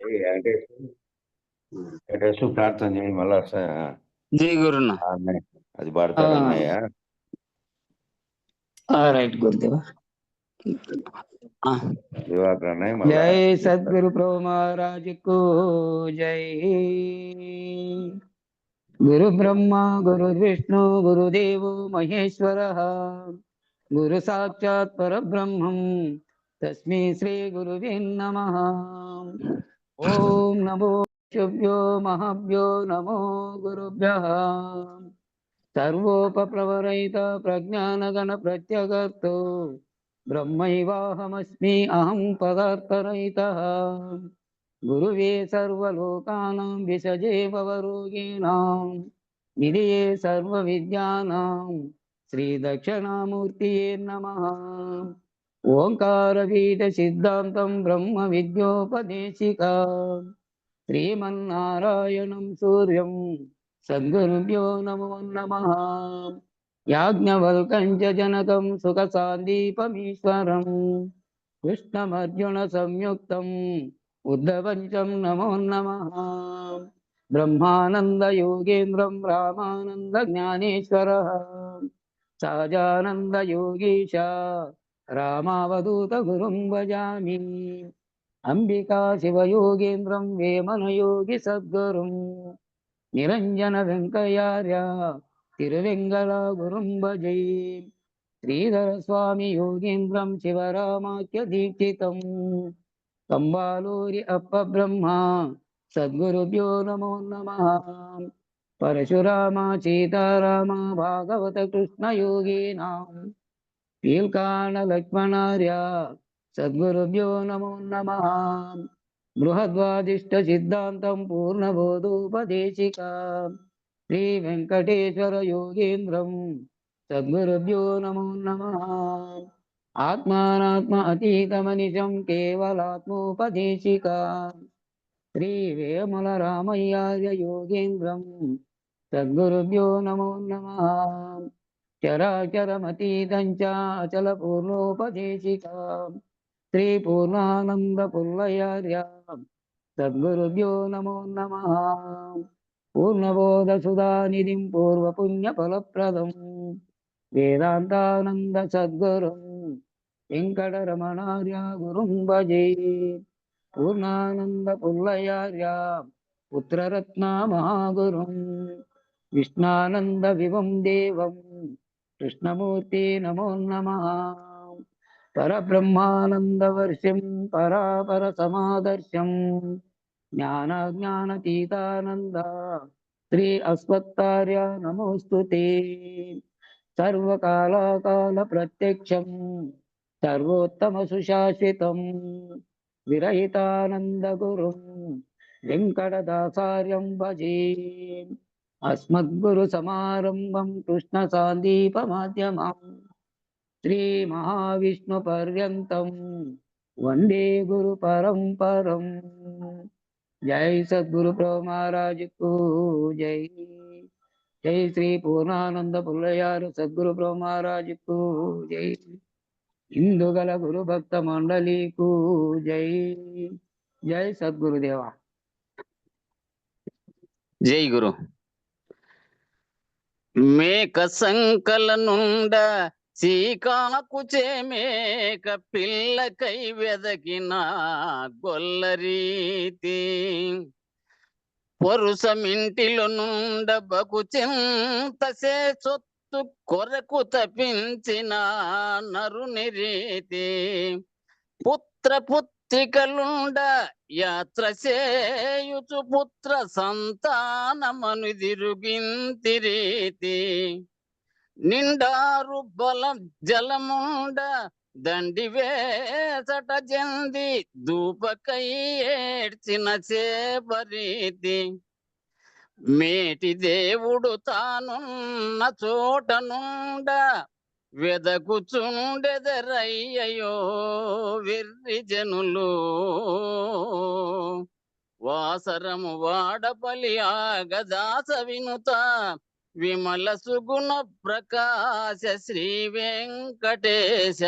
వెంకటేశ్వర ప్రార్థన చేయండి మళ్ళా జై గురున్న. అది పాడతాడు అన్నయ్య. రైట్ గురుదేవ. దివాకర్ అన్నయ్య మళ్ళా. జై సద్గురు ప్రభు మహారాజుకు జై. గురు బ్రహ్మ గురు విష్ణు గురుదేవో మహేశ్వర గురు సాక్షాత్ పరబ్రహ్మం తస్మై శ్రీ గురువే నమః. ఓం నమో శుభ్యో మహాభ్యో నమో గురుభ్యః. సర్వోపప్లవరహిత ప్రజ్ఞానగణ ప్రత్యగర్తో బ్రహ్మైవాహమస్మి అహం పదార్థరహితః. గురువే సర్వలోకానాం విషజే భవరోగిణాం నిధియే సర్వవిద్యానాం శ్రీ దక్షిణామూర్తియే నమః. ఓంకార బీజ సిద్ధాంతం బ్రహ్మ విద్యోపదేశికా శ్రీమన్నారాయణం సూర్యం సద్గురుభ్యో నమో నమః. యాజ్ఞవల్కం చ జనకం సుఖ సాందీపమీశ్వరం కృష్ణమర్జున సంయుక్తం ఉద్ధవంచం నమో నమః. బ్రహ్మానంద యోగేంద్రం రామానంద జ్ఞానేశ్వర సహజానంద యోగీశ రామావధూత గురుం భజామి. అంబికా శివయోగేంద్రం వేమన యోగి సద్గురుం నిరంజన వెంకయ్యార్య తిరువెంగళ గురుం భజే. శ్రీధర స్వామి యోగేంద్రం శివరామాఖ్య దీక్షితం కంబాలూరి అప్ప బ్రహ్మ సద్గురుభ్యో నమో నమః. పరశురామ సీతారామ భాగవత కృష్ణ యోగీనాం పీల్కాణ లక్ష్మణార్య సద్గురుభ్యో నమో నమః. బృహద్వాదిష్ట సిద్ధాంతం పూర్ణబోధోపదేశికా శ్రీ వెంకటేశ్వర యోగేంద్రం సద్గురుభ్యో నమో నమః. ఆత్మానాత్మ అతీతమనిశం కేవలాత్మోపదేశికా శ్రీ వేముల రామయ్యార్య యోగేంద్రం సద్గురుభ్యో నమో నమః. చరాచరమతీతం చ అచల పూర్ణోపదేశికా శ్రీ పూర్ణానంద పుల్లయార్య సద్గురుభ్యో నమో నమః. పూర్ణబోధ సుధానిధిం పూర్వపుణ్య ఫలప్రదం వేదాంతానంద సద్గురుం వెంకటరమణార్య గురుం భజే. పూర్ణానంద పుల్లయార్య పుత్రరత్న మహాగురుం విష్ణానంద వివం దేవం కృష్ణమూర్తి నమో నమః. పరబ్రహ్మానంద వర్షం పరాపర సమాదర్శం జ్ఞానాజ్ఞానతీతానంద శ్రీ అశ్వత్థార్య నమోస్తుతే. సర్వకాలాకాల ప్రత్యక్షం సర్వోత్తమ సుశాశ్వతం విరహితానంద గురుం వెంకటదాసార్యం భజే. అస్మద్గురు సమారంభం కృష్ణ సాందీప మాధ్యమం శ్రీ మహావిష్ణు పర్యంతం వందే గురు పరంపరం. జై సద్గురు ప్రభు మహారాజుకు జై. జై శ్రీ పూర్ణానంద పుల్లయారు సద్గురు ప్రభు మహారాజుకు జై. ఇందుగల గురు భక్త మండలికు జై. జై సద్గురుదేవ. జై గురు. మేక సంకల నుండ సీకాకు చేమేక పిల్లకై వెదకిన గొల్లరీతి పొరుసమింటిలో నుండ బకు చింతసే సొత్తు కొరకు తప్పించిన నరుని రీతి పుత్ర పుత్రికలుండ యాత్ర చేయుచు పుత్ర సంతానమను దిరుగింతి రీతి నిండారు బలం జలముండ దండి వేసట జంది దూపకై ఏడ్చిన చేపరీతి మేటి దేవుడు తానున్న చోట నుండ వెదకుచుండెదరయ్యయో వెర్రి జనులు వాసరము వాడపలి ఆగదాస వినుత విమల సుగుణ ప్రకాశ శ్రీ వెంకటేశ.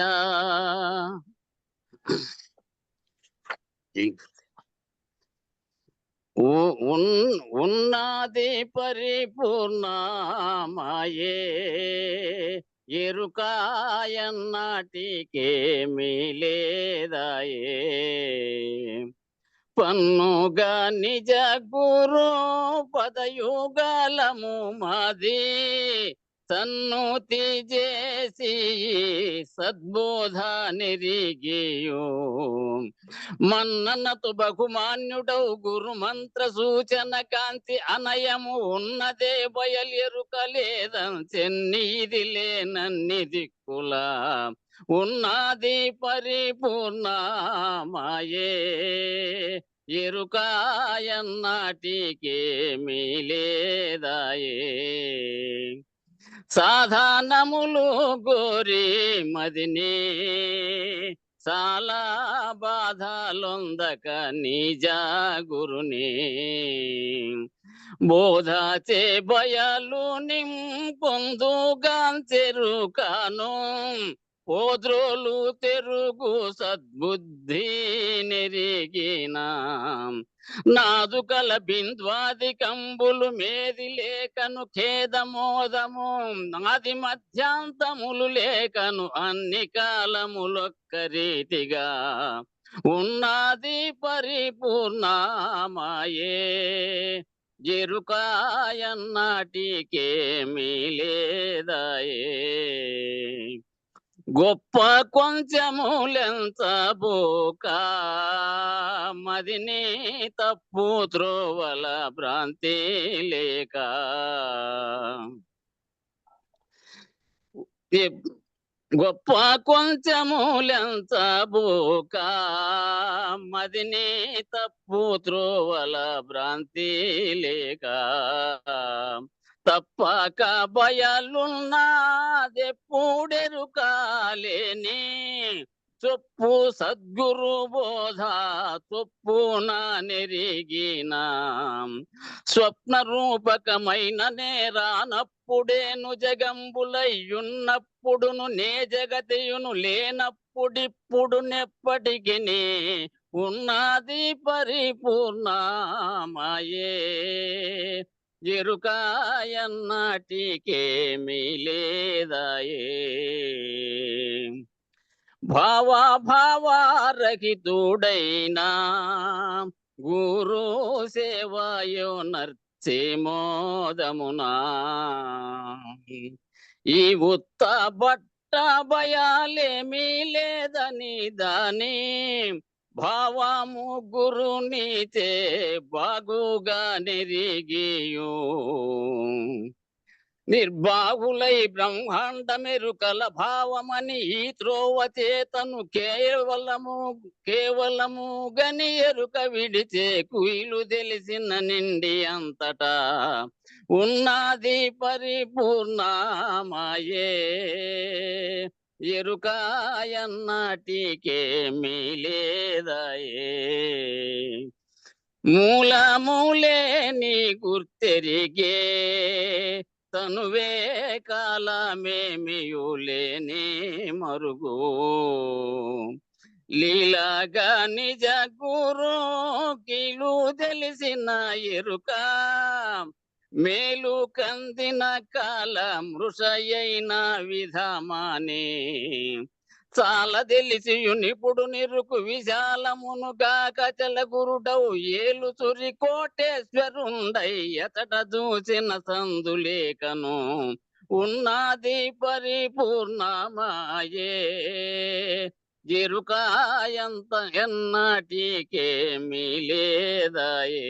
ఉన్నది పరిపూర్ణమాయే ఎరుకాయన్నాటికేమీ లేదాయే పన్నుగా నిజ గురు పదయుగలము మాది సన్నుతి చేసి సద్బోధ నిరిగియు మన్ననతు బహుమాన్యుడవు గురు మంత్ర సూచన కాంతి అనయము ఉన్నదే బయలెరుక లేదంచెన్నీది లేనన్ని దిక్కుల ఉన్నది పరిపూర్ణమాయే ఎరుకాయన్నాటికేమీ లేదాయే సాధానములు గోరి మదిని చాలా బాధలొందక నిజ గురుని బోధ చే బయలు నింపొందుగాంచెరుకాను పోద్రోలు తెరుగు సద్బుద్ధి నెరిగిన నాదుకల బింద్వాది కంబులు మేది లేకను ఖేదమోదము నాది మధ్యాంతములు లేకను అన్ని కాలములొక్క రీతిగా ఉన్నది పరిపూర్ణమాయే ఎరుకాయన్నాటికేమీ లేదాయే గొప్ప కొంచెములెంచబోక మదిని తప్పు త్రోవల భ్రాంతి లేక గొప్ప కొంచెములెంచబోక మదిని తప్పు త్రోవల భ్రాంతి లేక తప్పక బయలున్నదెప్పుడెరుకాలేని చొప్పు సద్గురు బోధ చొప్పు నా నెరిగిన స్వప్న రూపకమైన నేరానప్పుడేను జగంబులయ్యున్నప్పుడును నే జగతియును లేనప్పుడిప్పుడు నెప్పటికి ఉన్నది పరిపూర్ణమాయే ఎరుకాయన్నాటికేమీ లేదాయే భావరహితుడైనా గురు సేవయో నర్చే మోదమునా ఈ ఉత్త బట్ట భయాలేమీ లేదని దాని భావము గురునిచే బాగుగా నెరిగియు నిర్బాహులై బ్రహ్మాండమెరుకల భావమని ఈ త్రోవ చేతను కేవలము గని ఎరుక విడిచే కుయిలు తెలిసిన నిండి అంతటా ఉన్నది పరిపూర్ణమాయే ఎరుకాయన్నాటికేమీ లేదాయే మూలే నీ గుర్తెరిగే తనువే కాలమేమియులేని మరుగు లీలాగా నిజ గురు కీలు తెలిసిన ఎరుక మేలు కందిన కాల మృషయైన విధమానే చాలా తెలిసియు నిపుడు నిరుకు విశాలమునుగా కచల గురుడవు ఏలు చురి కోటేశ్వరుండై ఎతట చూసిన సందులేకను ఉన్నది పరిపూర్ణమాయే ఎరుకాయంత ఎన్నాటికేమీ లేదాయే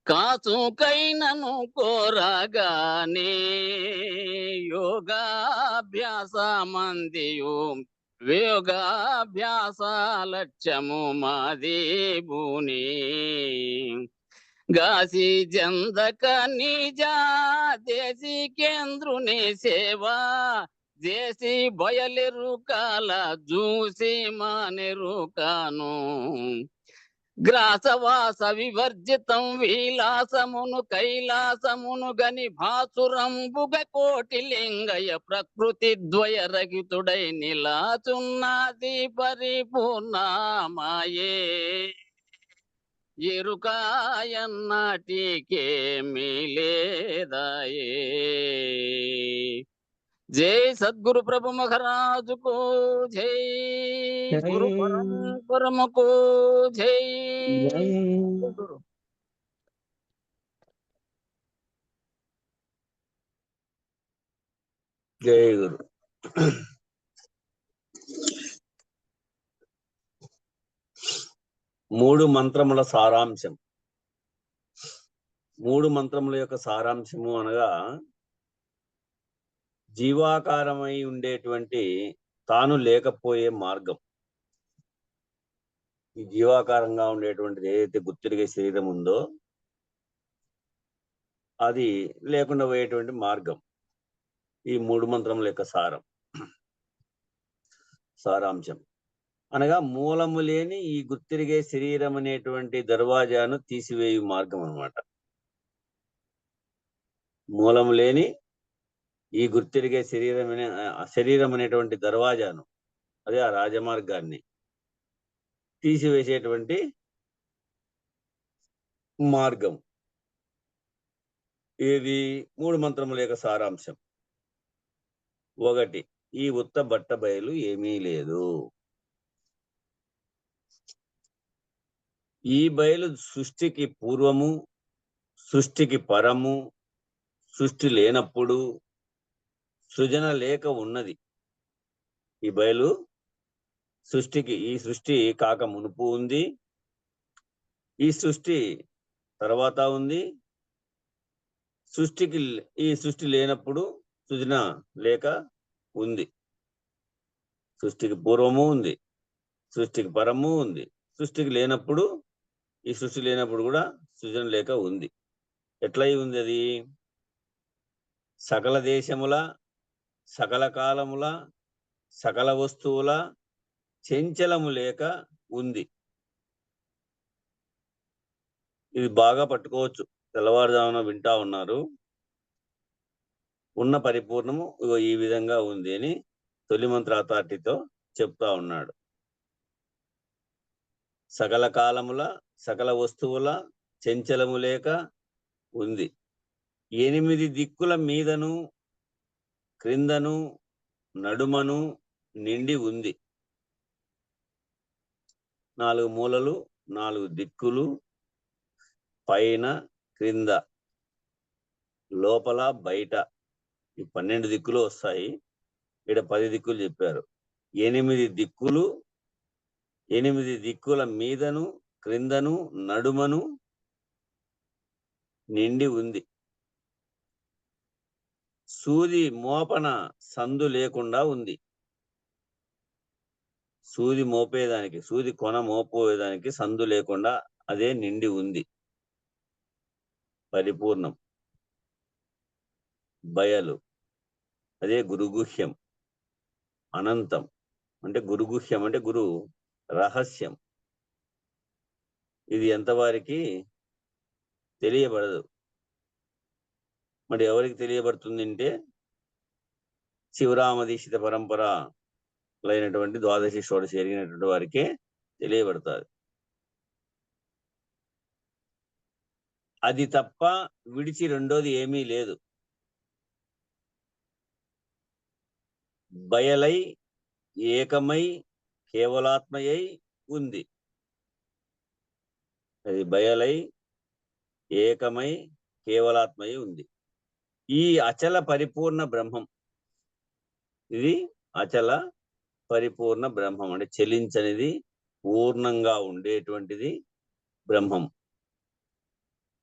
కాసుకైనను కోరగానే యోగాభ్యాస మందియు యోగాభ్యాస లక్ష్యము మాది భూని గాసి జందక నిజా దేశీ కేంద్రుని సేవా చేసి బయలెరుకాల చూసి మానెరుకాను గ్రాసవాస వివర్జితం విలాసమును కైలాసమును గని భాసురంబుగ కోటి లింగయ ప్రకృతి ద్వయ రహితుడై నిలాచున్నది పరిపూర్ణమాయే ఎరుకాయన్నాటికేమీ లేదాయే. జై సద్గురు ప్రభు మహారాజుకు జై. జై గురు పరంపరముకు జై. జై. గురు. జై గురు. మూడు మంత్రముల సారాంశం. మూడు మంత్రముల యొక్క సారాంశము అనగా జీవాకారమై ఉండేటువంటి తాను లేకపోయే మార్గం. ఈ జీవాకారంగా ఉండేటువంటిది ఏదైతే గుర్తిరిగే శరీరం ఉందో అది లేకుండా పోయేటువంటి మార్గం. ఈ మూడు మంత్రముల యొక్క సారాంశం అనగా మూలము లేని ఈ గుర్తిరిగే శరీరం అనేటువంటి దర్వాజాను తీసివేయు మార్గం అన్నమాట. మూలము లేని ఈ గుర్తిరిగే శరీరం అనేటువంటి దర్వాజాను, అదే ఆ రాజమార్గాన్ని తీసివేసేటువంటి మార్గం. ఇది మూడు మంత్రముల యొక్క సారాంశం. ఒకటి, ఈ ఉత్త బట్ట బయలు ఏమీ లేదు. ఈ బయలు సృష్టికి పూర్వము, సృష్టికి పరము, సృష్టి లేనప్పుడు, సృజన లేక ఉన్నది. ఈ బయలు ఈ సృష్టి కాక మునుపు ఉంది, ఈ సృష్టి తర్వాత ఉంది, ఈ సృష్టి లేనప్పుడు సృజన లేక ఉంది. సృష్టికి పూర్వము ఉంది, సృష్టికి పరము ఉంది, సృష్టికి లేనప్పుడు, ఈ సృష్టి లేనప్పుడు కూడా సృజన లేక ఉంది. ఎట్లా ఉంది అది? సకల దేశముల, సకల కాలముల, సకల వస్తువుల చెంచలము లేక ఉంది. ఇది బాగా పట్టుకోవచ్చు. తెల్లవారుజామున వింటా ఉన్నారు. ఉన్న పరిపూర్ణము ఈ విధంగా ఉంది అని తొలి మంత్ర అథారిటీతో చెప్తా ఉన్నాడు. సకల కాలముల, సకల వస్తువుల చెంచలము లేక ఉంది. 8 దిక్కుల మీదను, క్రిందను, నడుమను నిండి ఉంది. 4 మూలలు, 4 దిక్కులు, పైన, క్రింద, లోపల, బయట, ఈ 12 దిక్కులు వస్తాయి. ఇక్కడ 10 దిక్కులు చెప్పారు. 8 దిక్కులు, 8 దిక్కుల మీదను, క్రిందను, నడుమను నిండి ఉంది. సూది మోపన సందు లేకుండా ఉంది. సూది మోపేదానికి, సూది కొన మోపోయేదానికి సందు లేకుండా అదే నిండి ఉంది. పరిపూర్ణం, బయలు, అదే గురుగుహ్యం. అనంతం అంటే గురుగుహ్యం అంటే గురు రహస్యం. ఇది ఎంతవారికి తెలియబడదు. మరి ఎవరికి తెలియబడుతుంది అంటే శివరామ దీక్షిత పరంపరలైనటువంటి ద్వాదశి షోడశి ఎరిగినటువంటి వారికే తెలియబడుతుంది. అది తప్ప విడిచి రెండోది ఏమీ లేదు. బయలై ఏకమై కేవలాత్మయై ఉంది. అది బయలై ఏకమై కేవలాత్మయై ఉంది. ఈ అచల పరిపూర్ణ బ్రహ్మం. ఇది అచల పరిపూర్ణ బ్రహ్మం అంటే చలించనిది, పూర్ణంగా ఉండేటువంటిది బ్రహ్మం.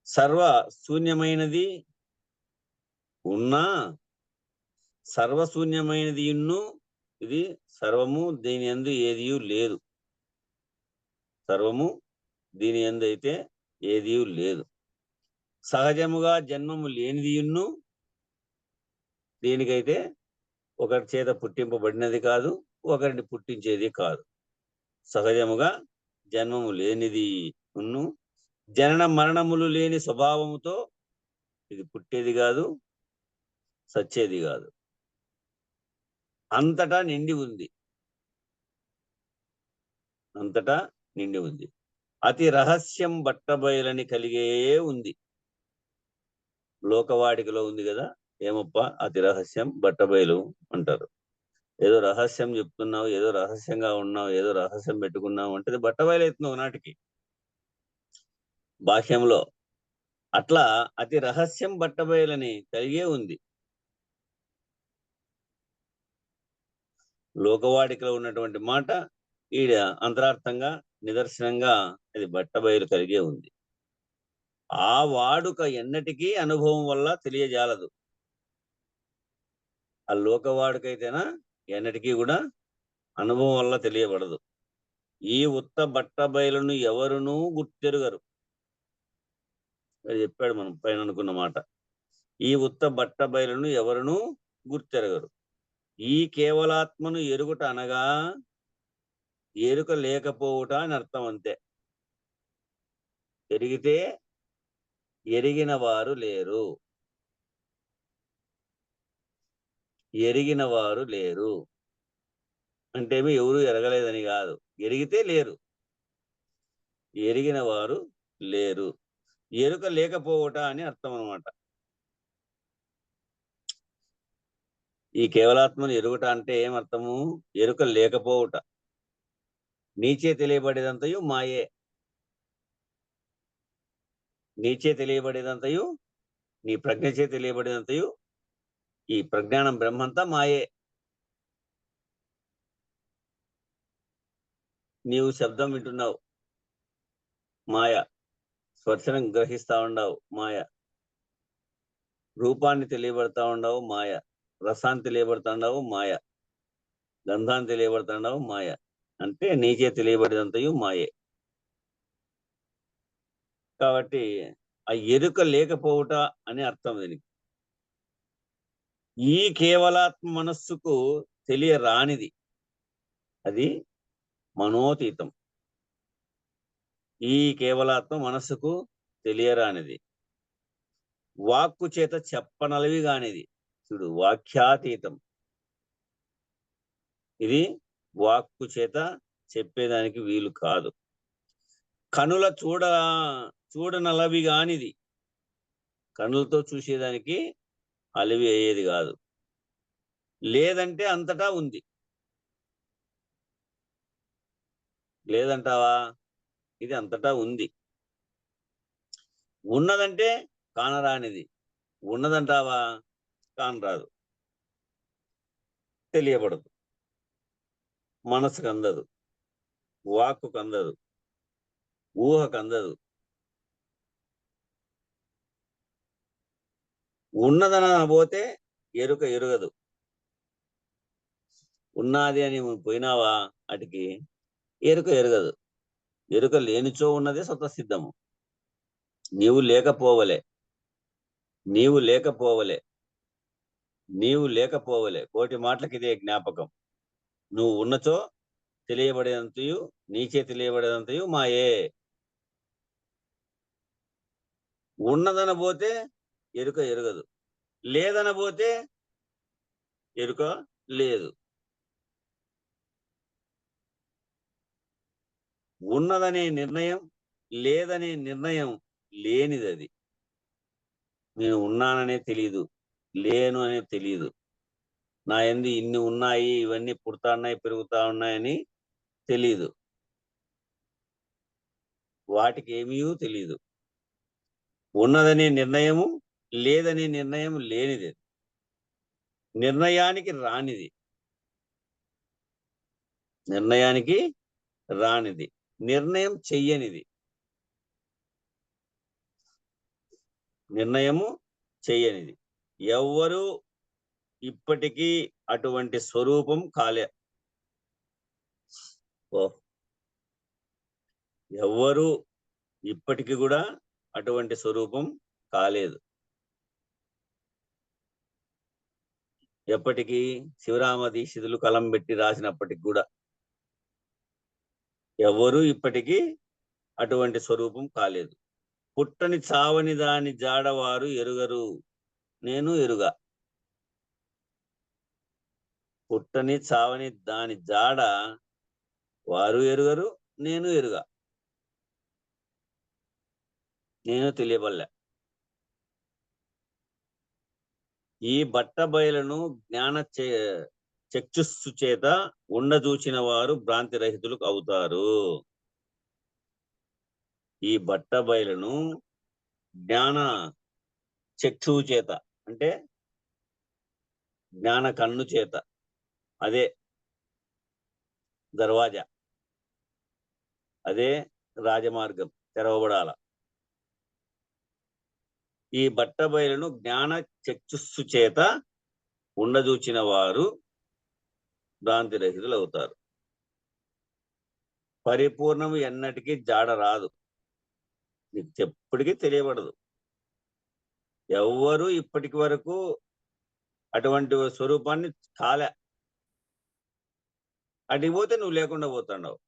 సర్వ శూన్యమైనది ఉన్నా, సర్వశూన్యమైనది ఇది సర్వము దీని యందు ఏదియూ లేదు. సర్వము దీని యందు అయితే ఏదియూ లేదు. సహజముగా జన్మము లేనిదియున్ను, దీనికైతే ఒకరి చేత పుట్టింపబడినది కాదు, ఒకరిని పుట్టించేది కాదు. సహజముగా జన్మము లేనిది ఉన్ను, జనన మరణములు లేని స్వభావముతో ఇది పుట్టేది కాదు, సచ్చేది కాదు. అంతటా నిండి ఉంది. అంతటా నిండి ఉంది. అతి రహస్యం బట్టబయలని కలిగే ఉంది. లోకవాడికలో ఉంది కదా, ఏమప్ప అతి రహస్యం బట్టబయలు అంటారు. ఏదో రహస్యం చెప్తున్నావు, ఏదో రహస్యంగా ఉన్నావు, ఏదో రహస్యం పెట్టుకున్నావు అంటే బట్టబయలవుతున్నావు నాటికి భాష్యంలో. అట్లా అతి రహస్యం బట్టబయలని కలిగే ఉంది. లోకవాడికలో ఉన్నటువంటి మాట ఈడ అంతరార్థంగా నిదర్శనంగా అది బట్టబయలు కలిగే ఉంది. ఆ వాడుక ఎన్నటికీ అనుభవం వల్ల తెలియజాలదు. ఆ లోకవాడుకైతేనా ఎన్నటికీ కూడా అనుభవం వల్ల తెలియబడదు. ఈ ఉత్త బట్టబయలును ఎవరునూ గుర్తెరుగరు. చెప్పాడు మనం పైన అనుకున్న మాట. ఈ ఉత్త బట్టబయలును ఎవరునూ గుర్తెరగరు. ఈ కేవలాత్మను ఎరుగుట అనగా ఎరుక లేకపోవుట అని అర్థం. అంతే. ఎరిగితే ఎరిగిన వారు లేరు, ఎరిగిన వారు లేరు అంటే ఎవరు ఎరగలేదని కాదు, ఎరిగితే లేరు, ఎరిగిన వారు లేరు. ఎరుక లేకపోవట అని అర్థం అన్నమాట. ఈ కేవలాత్మను ఎరుగుట అంటే ఏమర్థము? ఎరుక లేకపోవుట. నీచే తెలియబడేదంతయు మాయే. నీచే తెలియబడేదంతయు, నీ ప్రజ్ఞచే తెలియబడేదంతయు, ఈ ప్రజ్ఞానం బ్రహ్మంతా మాయే. నీవు శబ్దం వింటున్నావు, మాయ. స్పర్శనం గ్రహిస్తా ఉండవు, మాయ. రూపాన్ని తెలియబడతా ఉండవు, మాయ. రసాన్ని తెలియబడతా ఉండవు, మాయ. గంధాన్ని తెలియబడతా ఉండవు, మాయ. అంటే నీచే తెలియబడేదంతయు మాయే. కాబట్టి ఆ ఎరుక లేకపోవుట అని అర్థం దీనికి. ఈ కేవలాత్మ మనస్సుకు తెలియరానిది, అది మనోతీతం. ఈ కేవలాత్మ మనస్సుకు తెలియరానిది, వాక్కు చేత చెప్పనలవి కానిది. చూడు, వాక్యాతీతం. ఇది వాక్కు చేత చెప్పేదానికి వీలు కాదు. కనుల చూడనలవి కానిది, కనులతో చూసేదానికి అలివి అయ్యేది కాదు. లేదంటే అంతటా ఉంది. లేదంటావా? ఇది అంతటా ఉంది. ఉన్నదంటే కానరానిది. ఉన్నదంటావా? కానరాదు, తెలియబడదు, మనసుకు అందదు, వాక్కుకు అందదు, ఊహకు అందదు. ఉన్నదన పోతే ఎరుక ఎరుగదు. ఉన్నది అని పోయినావా అటుకి, ఎరుక ఎరగదు. ఎరుక లేనిచో ఉన్నదే స్వతసిద్ధము. నీవు లేకపోవలే, నీవు లేకపోవలే, నీవు లేకపోవలే. కోటి మాటలకి ఇదే జ్ఞాపకం. నువ్వు ఉన్నచో తెలియబడేదంతయు, నీచే తెలియబడేదంతయు మాయే. ఉన్నదన పోతే ఎరుక ఎరగదు, లేదన పోతే ఎరుక లేదు. ఉన్నదనే నిర్ణయం, లేదనే నిర్ణయం లేనిదది. నేను ఉన్నాననే తెలియదు, లేను అనే తెలియదు. నా యందు ఇన్ని ఉన్నాయి, ఇవన్నీ పుడతా ఉన్నాయి, పెరుగుతా ఉన్నాయని తెలియదు. వాటికి ఏమీ తెలియదు. ఉన్నదనే నిర్ణయము, లేదనే నిర్ణయం లేనిది, నిర్ణయానికి రానిది, నిర్ణయానికి రానిది, నిర్ణయం చెయ్యనిది, నిర్ణయము చెయ్యనిది. ఎవ్వరూ ఇప్పటికీ అటువంటి స్వరూపం కాలే. ఎవ్వరూ ఇప్పటికీ కూడా అటువంటి స్వరూపం కాలేదు. ఎప్పటికీ శివరామ దీక్షితులు కలం పెట్టి రాసినప్పటికి కూడా ఎవ్వరూ ఇప్పటికీ అటువంటి స్వరూపం కాలేదు. పుట్టని చావని దాని జాడవారు ఎరుగరు, నేను ఎరుగా. పుట్టని చావని దాని జాడ వారు ఎరుగరు, నేను ఎరుగా. నేను తెలియబల్లే. ఈ బట్ట బయలను జ్ఞాన చక్షుస్సు చేత ఉండజూచిన వారు భ్రాంతి రహితులు అవుతారు. ఈ బట్ట బయలను జ్ఞాన చక్షువు చేత అంటే జ్ఞాన కన్ను చేత, అదే దర్వాజా, అదే రాజమార్గం తెరవబడాల. ఈ బట్ట బయలను జ్ఞాన చక్షుస్సు చేత ఉండజూచిన వారు భ్రాంతి రహితులు అవుతారు. పరిపూర్ణము ఎన్నటికీ జాడ రాదు, నీకు ఎప్పటికీ తెలియబడదు. ఎవ్వరూ ఇప్పటికి వరకు అటువంటి స్వరూపాన్ని కాలే. అటుకి పోతే నువ్వు లేకుండా పోతున్నావు,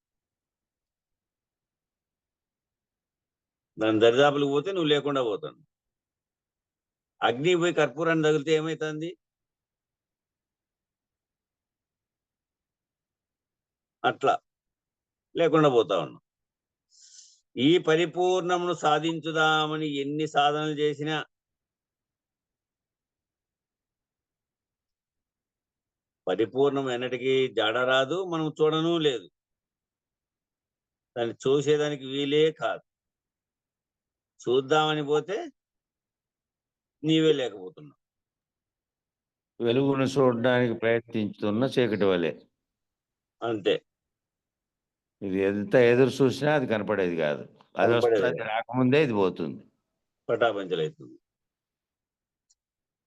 దాని దరిదాపులకు పోతే నువ్వు లేకుండా పోతున్నావు. అగ్ని పోయి కర్పూరాన్ని తగిలితే ఏమవుతుంది? అట్లా లేకుండా పోతా ఉన్నావు. ఈ పరిపూర్ణమును సాధించుదామని ఎన్ని సాధనలు చేసినా పరిపూర్ణం ఎన్నటికీ జాడ రాదు, మనం చూడను లేదు, దాన్ని చూసేదానికి వీలే కాదు. చూద్దామని పోతే నీవే లేకపోతున్నావు. వెలుగును చూడడానికి ప్రయత్నించుతున్న చీకటి వలె. అంతే. ఇది ఎంత ఎదురు చూసినా అది కనపడేది కాదు. అది వస్తుంది, అది రాకముందే ఇది పోతుంది, పటాపంచలవుతుంది.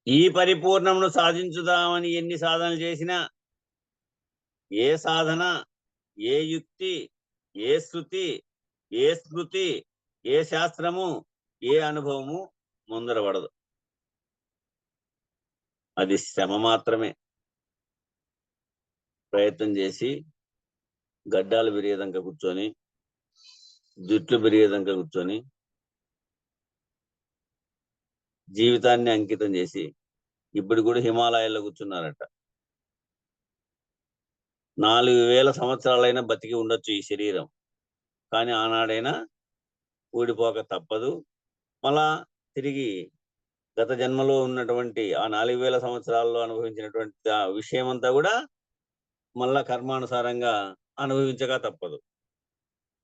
ఈ పరిపూర్ణమును సాధించుదామని ఎన్ని సాధనలు చేసినా ఏ సాధన, ఏ యుక్తి, ఏ శృతి, ఏ స్మృతి, ఏ శాస్త్రము, ఏ అనుభవము ముందరపడదు. అది శ్రమ మాత్రమే. ప్రయత్నం చేసి గడ్డాలు పెరిగేదంక కూర్చొని, జుట్లు పెరిగేదంక కూర్చొని, జీవితాన్ని అంకితం చేసి ఇప్పుడు కూడా హిమాలయాల్లో కూర్చున్నారట. 4000 సంవత్సరాలైనా బతికి ఉండొచ్చు ఈ శరీరం, కానీ ఆనాడైనా ఊడిపోక తప్పదు. మళ్ళా తిరిగి గత జన్మలో ఉన్నటువంటి ఆ 4000 సంవత్సరాల్లో అనుభవించినటువంటి ఆ విషయం అంతా కూడా మళ్ళా కర్మానుసారంగా అనుభవించక తప్పదు.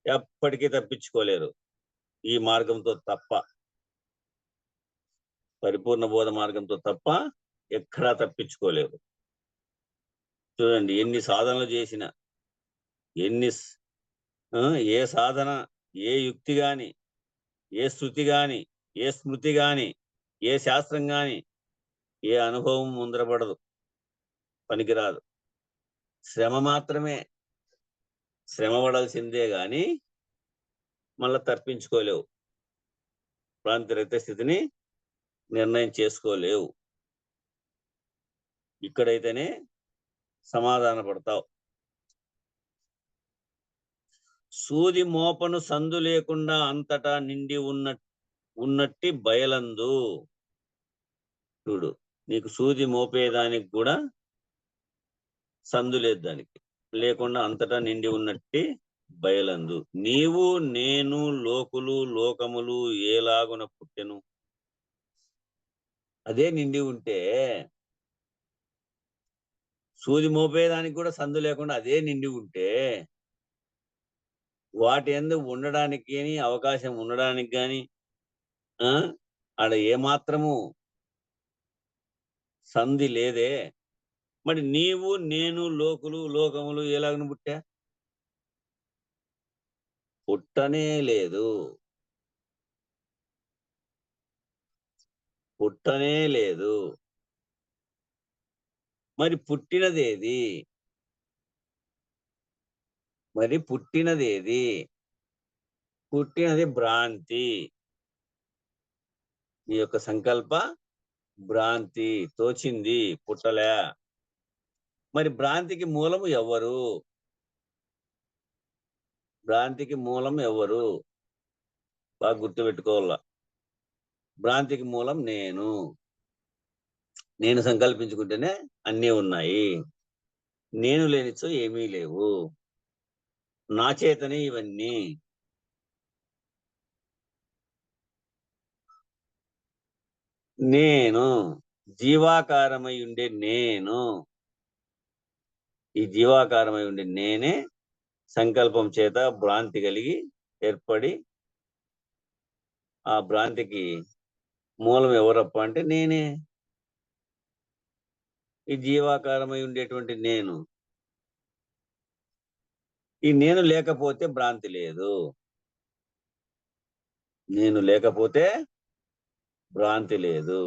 ఎప్పటికీ తప్పించుకోలేరు ఈ మార్గంతో తప్ప, పరిపూర్ణ బోధ మార్గంతో తప్ప ఎక్కడా తప్పించుకోలేరు. చూడండి, ఎన్ని సాధనలు చేసిన, ఏ సాధన, ఏ యుక్తి గాని, ఏ శృతి గాని, ఏ స్మృతి గాని, ఏ శాస్త్రం గాని, ఏ అనుభవం ముందరపడదు, పనికిరాదు. శ్రమ మాత్రమే. శ్రమ పడాల్సిందే గాని మళ్ళా తప్పించుకోలేవు, భ్రాంతిరహిత స్థితిని నిర్ణయం చేసుకోలేవు. ఇక్కడైతేనే సమాధాన పడతావు. సూది మోపను సందు లేకుండా అంతటా నిండి ఉన్నట్టి బయలందు. చూడు, నీకు సూది మోపేదానికి కూడా సందు లేదు, దానికి లేకుండా అంతటా నిండి ఉన్నట్టి బయలందు. నీవు నేను లోకులు లోకములు ఏలాగున పుట్టెను, అదే నిండి ఉంటే, సూది మోపేదానికి కూడా సందు లేకుండా అదే నిండి ఉంటే, వాటి యందు ఉండడానికి అవకాశం ఉండడానికి కానీ ఆడ ఏమాత్రము సంధి లేదే. మరి నీవు నేను లోకులు లోకములు ఎలాగను పుట్టా? పుట్టనే లేదు, పుట్టనే లేదు. మరి పుట్టినదేది? పుట్టినది భ్రాంతి. నీ యొక్క సంకల్ప భ్రాంతి. తోచింది, పుట్టలే. మరి భ్రాంతికి మూలము ఎవరు? భ్రాంతికి మూలం ఎవరు? బాగా గుర్తుపెట్టుకోవాల. భ్రాంతికి మూలం నేను సంకల్పించుకుంటేనే అన్నీ ఉన్నాయి. నేను లేనిచో ఏమీ లేవు, నా చేతనే ఇవన్నీ. నేను జీవాకారమై ఉండే నేను, ఈ జీవాకారమై ఉండే నేనే సంకల్పం చేత భ్రాంతి కలిగి ఏర్పడి, ఆ భ్రాంతికి మూలం ఎవరప్ప అంటే నేనే. ఈ జీవాకారమై ఉండేటువంటి నేను, ఈ నేను లేకపోతే భ్రాంతి లేదు. నేను లేకపోతే భ్రాంతి లేదు.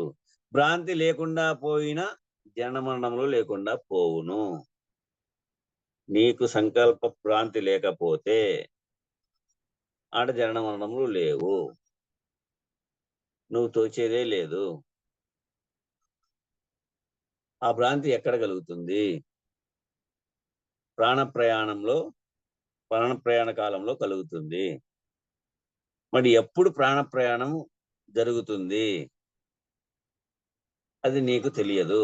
భ్రాంతి లేకుండా పోయినా జనమరణములు లేకుండా పోవును. నీకు సంకల్ప భ్రాంతి లేకపోతే ఆడ జనన మరణములు లేవు. నువ్వు తోచేదే లేదు. ఆ భ్రాంతి ఎక్కడ కలుగుతుంది? ప్రాణ ప్రయాణ కాలంలో కలుగుతుంది. మరి ఎప్పుడు ప్రాణ ప్రయాణం జరుగుతుంది అది నీకు తెలియదు.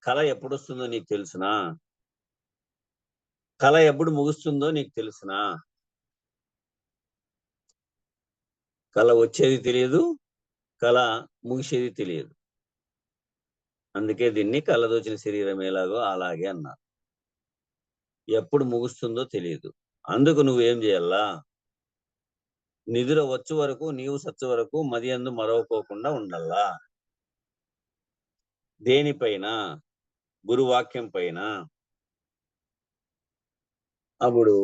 కళ ఎప్పుడు వస్తుందో నీకు తెలుసునా? కళ ఎప్పుడు ముగుస్తుందో నీకు తెలుసునా? కళ వచ్చేది తెలియదు, కళ ముగిసేది తెలియదు. అందుకే దీన్ని కళ్ళదోచిన శరీరం ఎలాగో అలాగే అన్నారు. ఎప్పుడు ముగుస్తుందో తెలియదు. అందుకు నువ్వేం చేయాలా? నిద్ర వచ్చు వరకు, నీవు సచ్చు వరకు మదియందు మరవకోకుండా ఉండాలా. దేనిపైన? గురువాక్యం పైన. అప్పుడు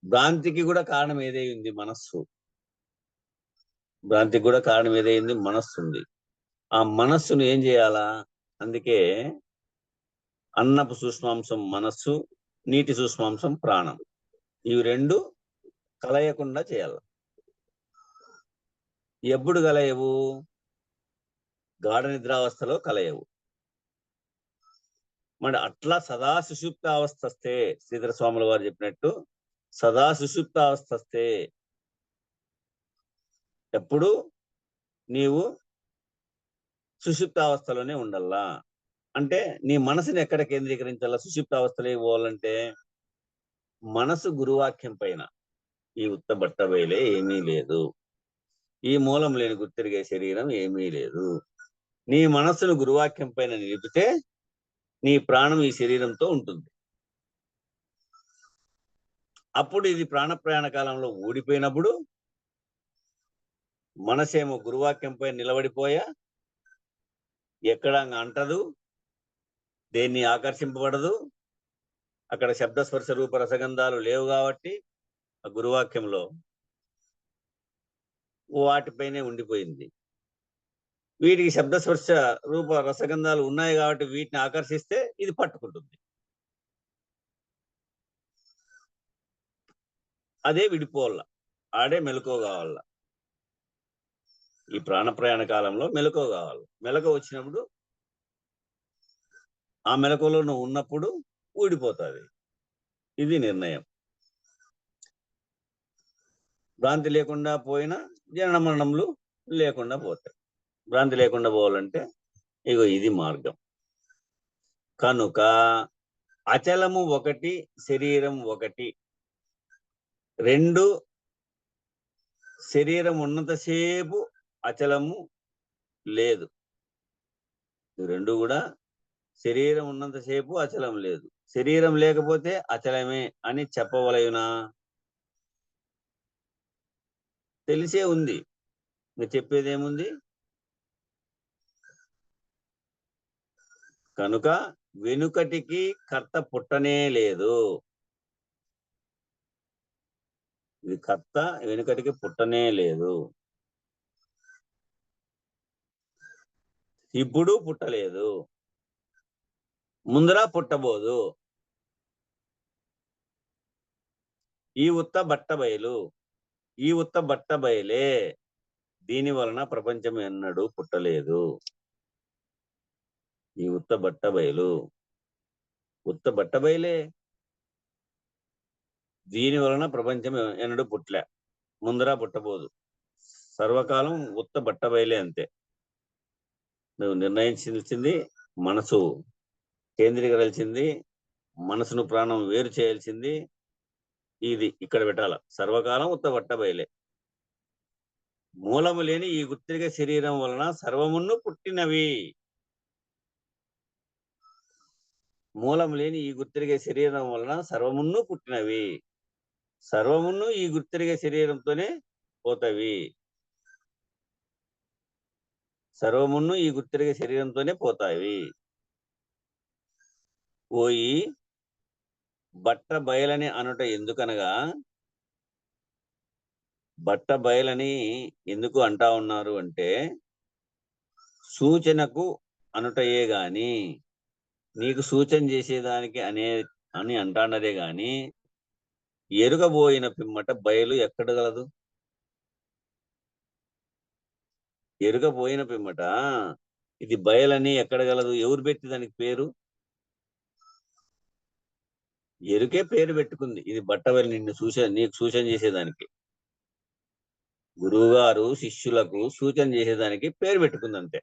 భ్రాంతికి కూడా కారణం ఏదైంది? మనస్సు. భ్రాంతికి కూడా కారణం ఏదైంది? మనస్సు ఉంది. ఆ మనస్సును ఏం చేయాలా? అందుకే అన్నపు సూక్ష్మాంశం మనస్సు, నీటి సూక్ష్మాంశం ప్రాణం, ఇవి రెండు కలయకుండా చేయాలి. ఎప్పుడు కలయవు? గాఢ నిద్రావస్థలో కలయవు. మరి అట్లా సదా సుషుప్తావస్థ వస్తే, శ్రీధర స్వాముల వారు చెప్పినట్టు సదా సుషుప్తావస్థ వస్తే ఎప్పుడు నీవు సుషుప్తావస్థలోనే ఉండాలా. అంటే నీ మనసుని ఎక్కడ కేంద్రీకరించాలా? సుషుప్తావస్థలోకి పోవాలంటే మనసు గురువాక్యం పైన. ఈ ఉత్త బట్ట బయలే ఏమీ లేదు, ఈ మూలం లేని గుర్తిరిగే శరీరం ఏమీ లేదు. నీ మనస్సును గురువాక్యం పైన నిలిపితే నీ ప్రాణం ఈ శరీరంతో ఉంటుంది. అప్పుడు ఇది ప్రాణ ప్రయాణ కాలంలో ఊడిపోయినప్పుడు మనసేమో గురువాక్యంపై నిలబడిపోయా, ఎక్కడ అంటదు, దేన్ని ఆకర్షింపబడదు. అక్కడ శబ్దస్పర్శ రూప రసగంధాలు లేవు కాబట్టి ఆ గురువాక్యంలో వాటిపైనే ఉండిపోయింది. వీటికి శబ్దస్పర్శ రూప రసగంధాలు ఉన్నాయి కాబట్టి వీటిని ఆకర్షిస్తే ఇది పట్టుకుంటుంది. అదే విడిపోవాల, ఆడే మెలకువ కావాల. ఈ ప్రాణ ప్రయాణ కాలంలో మెలకువ కావాలి. మెలకువ వచ్చినప్పుడు ఆ మెలకువలో నువ్వు ఉన్నప్పుడు ఊడిపోతుంది. ఇది నిర్ణయం. భ్రాంతి లేకుండా పోయినా జనన మరణములు లేకుండా పోతాయి. భ్రాంతి లేకుండా పోవాలంటే ఇగో ఇది మార్గం. కనుక అచలము ఒకటి, శరీరం ఒకటి. రెండు శరీరం ఉన్నంతసేపు అచలము లేదు. రెండు కూడా శరీరం ఉన్నంతసేపు అచలం లేదు. శరీరం లేకపోతే అచలమే అని చెప్పవలయునా? తెలిసే ఉంది, ఇంకా చెప్పేదేముంది? కనుక వెనుకటికి కర్త పుట్టనే లేదు. ఇది కర్త వెనుకటికి పుట్టనే లేదు, ఇప్పుడు పుట్టలేదు, ముందర పుట్టబోదు. ఈ ఉత్త బట్ట బయలు, ఈ ఉత్త బట్ట బయలే. దీని వలన ప్రపంచం ఎన్నడూ పుట్టలేదు. ఈ ఉత్త బట్ట బయలు, ఉత్త బట్ట బయలే. దీని వలన ప్రపంచం ఎన్నడూ పుట్టలే, ముందర పుట్టబోదు. సర్వకాలం ఉత్త బట్ట బయలే. అంతే. నువ్వు నిర్ణయించాల్సింది, మనసు కేంద్రీకరించింది, మనసును ప్రాణం వేరు చేయాల్సింది ఇది ఇక్కడ పెట్టాల. సర్వకాలం ఉత్త బట్ట బయలే. మూలము లేని ఈ గుర్తిరిగే శరీరం వలన సర్వమును పుట్టినవి. మూలము లేని ఈ గుర్తిరిగే శరీరం వలన సర్వమును పుట్టినవి. సర్వమును ఈ గుర్తిరిగే శరీరంతోనే పోతవి. సర్వమును ఈ గుర్తిరిగే శరీరంతోనే పోతాయి. ఓయి బట్ట బయలని అనుట ఎందుకనగా, బట్ట బయలని ఎందుకు అంటా ఉన్నారు అంటే, సూచనకు అనుటయే గాని, నీకు సూచన చేసేదానికి అని అంటానరే గాని, ఎరుగబోయిన పిమ్మట బయలు ఎక్కడ గలదు? ఎరుగబోయిన పిమ్మట ఇది బయలని ఎక్కడ గలదు? ఎవరు పెట్టి దానికి పేరు? ఎరుకే పేరు పెట్టుకుంది. ఇది బట్టబయలు నీకు సూచన చేసేదానికి. గురువు గారు శిష్యులకు సూచన చేసేదానికి పేరు పెట్టుకుంది అంతే.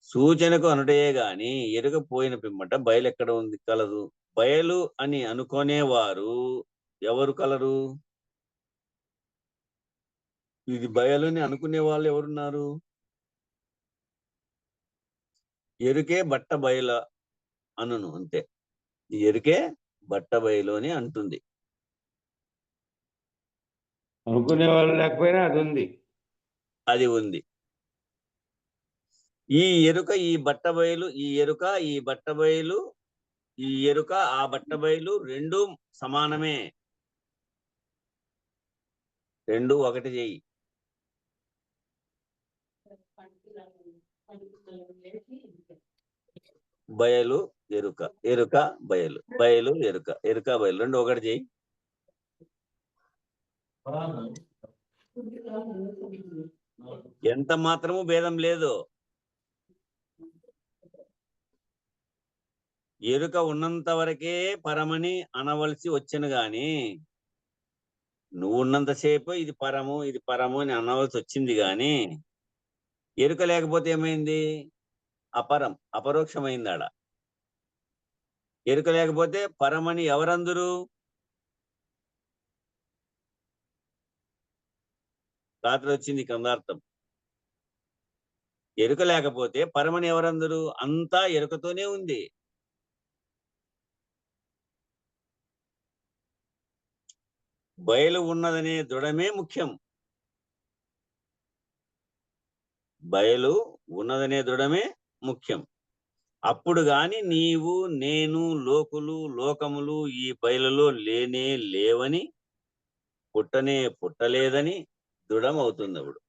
సూచనకు అనుటయే గాని ఎరుగపోయిన పిమ్మట బయలు ఎక్కడ ఉంది కలదు? బయలు అని అనుకునేవారు ఎవరు కలరు? ఇది బయలుని అనుకునే వాళ్ళు ఎవరున్నారు? ఎరుకే బట్ట బయల అనును అంతే. ఎరుకే బట్ట బయలు అని అంటుంది. అనుకునే వాళ్ళు లేకపోయినా అది ఉంది. అది ఉంది. ఈ ఎరుక ఈ బట్ట బయలు, ఈ ఎరుక ఈ బట్ట బయలు, ఈ ఎరుక ఆ బట్ట బయలు రెండు సమానమే. రెండు ఒకటి చెయ్యి. బయలు ఎరుక, ఎరుక బయలు, బయలు ఎరుక, ఎరుక బయలు రెండు ఒకటి చెయ్యి. ఎంత మాత్రము భేదం లేదు. ఎరుక ఉన్నంత వరకే పరమని అనవలసి వచ్చను గాని, నువ్వు ఉన్నంతసేపు ఇది పరము ఇది పరము అని అనవలసి వచ్చింది గాని, ఎరుక లేకపోతే ఏమైంది? అపరం, అపరోక్షమైంది ఆడ. ఎరుక లేకపోతే పరమని ఎవరందరూ? రాత్రి వచ్చింది కందార్థం. ఎరుక లేకపోతే పరమని ఎవరందరూ? అంతా ఎరుకతోనే ఉంది. బయలు ఉన్నదనే దృఢమే ముఖ్యం. బయలు ఉన్నదనే దృఢమే ముఖ్యం. అప్పుడు గాని నీవు నేను లోకులు లోకములు ఈ బయలులో లేనే లేవని, పుట్టనే పుట్టలేదని దృఢమవుతుంది. అప్పుడు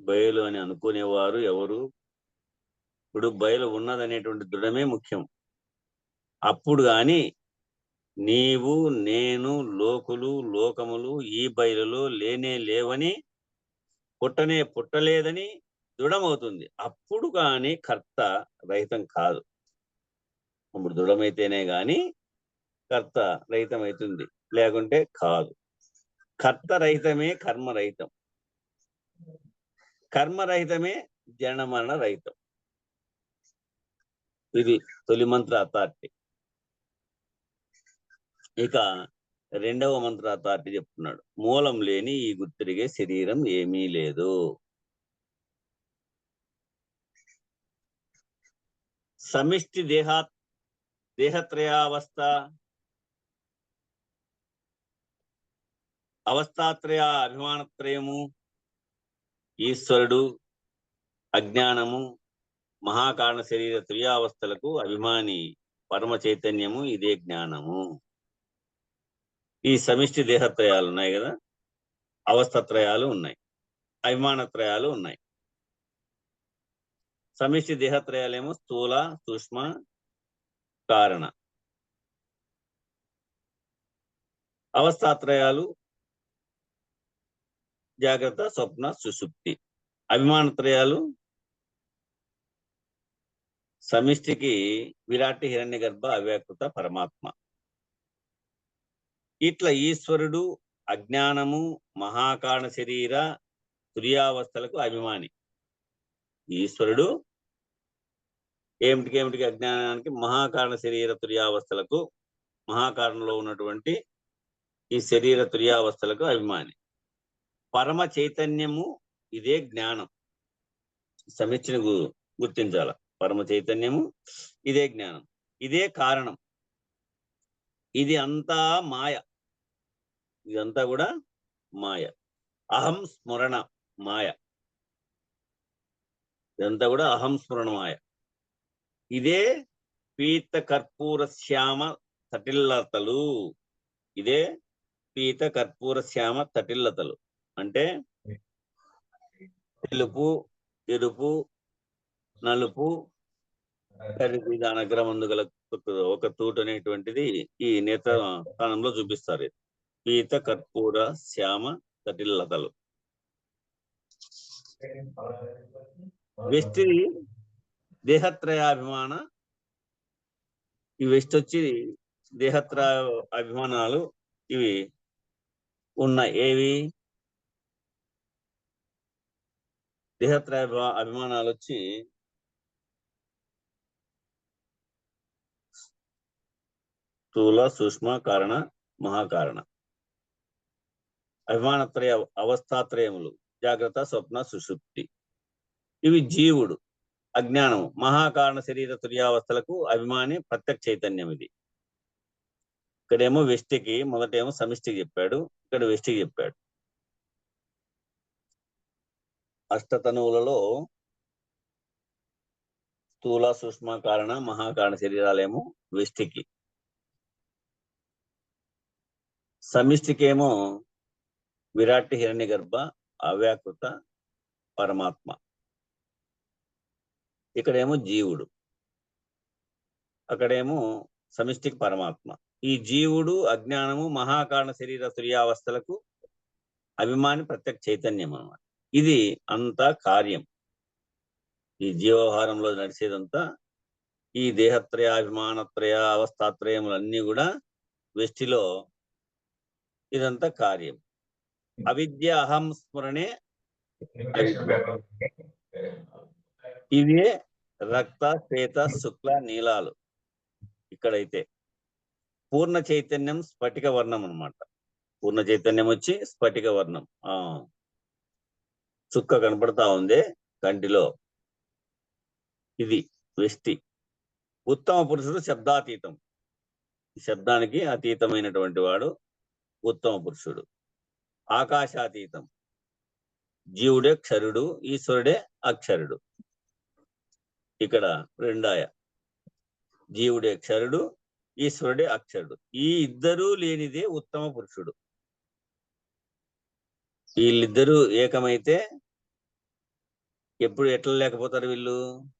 బయలు అని అనుకునేవారు ఎవరు? ఇప్పుడు బయలు ఉన్నదనేటువంటి దృఢమే ముఖ్యం. అప్పుడు గాని నీవు నేను లోకులు లోకములు ఈ బయలులో లేనే లేవని, పుట్టనే పుట్టలేదని దృఢమవుతుంది. అప్పుడు కానీ కర్త రహితం కాదు. అప్పుడు దృఢమైతేనే గాని కర్త రహితం అవుతుంది, లేకుంటే కాదు. కర్త రహితమే కర్మరహితం, కర్మరహితమే జనన మరణ రహితం. ఇది తొలి మంత్ర అథారిటీ. ఇక రెండవ మంత్ర అథారిటీ చెప్తున్నాడు. మూలం లేని ఈ గుర్తిరిగే శరీరం ఏమీ లేదు. సమిష్టి దేహత్రయావస్థ, అవస్థాత్రయ అభిమానత్రయము, ఈశ్వరుడు, అజ్ఞానము, మహాకారణ శరీర తుర్యావస్థలకు అభిమాని పరమ చైతన్యము, ఇదే జ్ఞానము. ఈ సమిష్టి దేహత్రయాలు ఉన్నాయి కదా, అవస్థత్రయాలు ఉన్నాయి, అభిమానత్రయాలు ఉన్నాయి. సమిష్టి దేహత్రయాలేమో స్థూల సూక్ష్మ కారణ. అవస్థాత్రయాలు జాగ్రత్త స్వప్న సుషుప్తి. అభిమానత్రయాలు సమిష్టికి విరాటి హిరణ్య గర్భ అవ్యాకృత పరమాత్మ. ఇట్లా ఈశ్వరుడు, అజ్ఞానము, మహాకారణ శరీర తుర్యావస్థలకు అభిమాని. ఈశ్వరుడు ఏమిటికి అజ్ఞానానికి, మహాకారణ శరీర తుర్యావస్థలకు మహాకారణంలో ఉన్నటువంటి ఈ శరీర తుర్యావస్థలకు అభిమాని. పరమ చైతన్యము ఇదే జ్ఞానం. సమిచ్చిని గుర్తించాల. పరమ చైతన్యము ఇదే జ్ఞానం, ఇదే కారణం. ఇది అంతా మాయ, ఇదంతా కూడా మాయ. అహం స్మరణ మాయ, ఇదంతా కూడా అహం స్మరణ మాయ. ఇదే పీత కర్పూర శ్యామ తటిల్లతలు, ఇదే పీత కర్పూర శ్యామ తటిల్లతలు. అంటే తెలుపు, ఎరుపు, నలుపు, దాని అగ్రమందు గల ఒక తూటు అనేటువంటిది ఈ నేత్ర స్థానంలో చూపిస్తారు. పీత కర్పూర శ్యామ తటిల్లతలు. వెష్టి దేహత్రయాభిమాన, ఈ వెస్ట్ వచ్చి దేహత్రయ అభిమానాలు ఇవి ఉన్నాయి. ఏవి దేహత్రయ అభిమానాలు వచ్చి స్థూల, సూక్ష్మ, కారణ, మహాకారణ. అభిమానత్రయ అవస్థాత్రయములు జాగ్రత్త, స్వప్న, సుషుప్తి. ఇవి జీవుడు, అజ్ఞానము. మహాకారణ శరీర తుర్యావస్థలకు అభిమాని ప్రత్యక్ష చైతన్యం. ఇది ఇక్కడేమో వెష్టికి, మొదటేమో సమిష్టికి చెప్పాడు, ఇక్కడ వెష్టికి చెప్పాడు. అష్టతనువులలో స్థూల, సూక్ష్మ, కారణ, మహాకారణ శరీరాలేమో వెష్టికి. సమిష్టికేమో విరాట్, హిరణ్య గర్భ, అవ్యాకృత, పరమాత్మ. ఇక్కడేమో జీవుడు, అక్కడేమో సమిష్టికి పరమాత్మ. ఈ జీవుడు, అజ్ఞానము, మహాకారణ శరీర తుర్యావస్థలకు అభిమాని ప్రత్యక్ష చైతన్యం అన్నమాట. ఇది అంతా కార్యం. ఈ జీవహారంలో నడిచేదంతా ఈ దేహత్రయ, అభిమానత్రయ, అవస్థాత్రయములన్నీ కూడా వెష్టిలో ఇదంతా కార్యం. అవిద్య, అహం స్మరణే ఇవే రక్త, శ్వేత, శుక్ల, నీలాలు. ఇక్కడైతే పూర్ణ చైతన్యం స్ఫటిక వర్ణం అన్నమాట. పూర్ణ చైతన్యం వచ్చి స్ఫటిక వర్ణం. చుక్క కనపడతా ఉంది కంటిలో, ఇది వెష్టి. ఉత్తమ పురుషుడు శబ్దాతీతం, శబ్దానికి అతీతమైనటువంటి వాడు ఉత్తమ పురుషుడు. ఆకాశాతీతం, జీవుడే క్షరుడు, ఈశ్వరుడే అక్షరుడు. ఇక్కడ రెండాయ, జీవుడే క్షరుడు, ఈశ్వరుడే అక్షరుడు. ఈ ఇద్దరూ లేనిదే ఉత్తమ పురుషుడు. వీళ్ళిద్దరూ ఏకమైతే ఎప్పుడు ఎట్లా లేకపోతారు వీళ్ళు?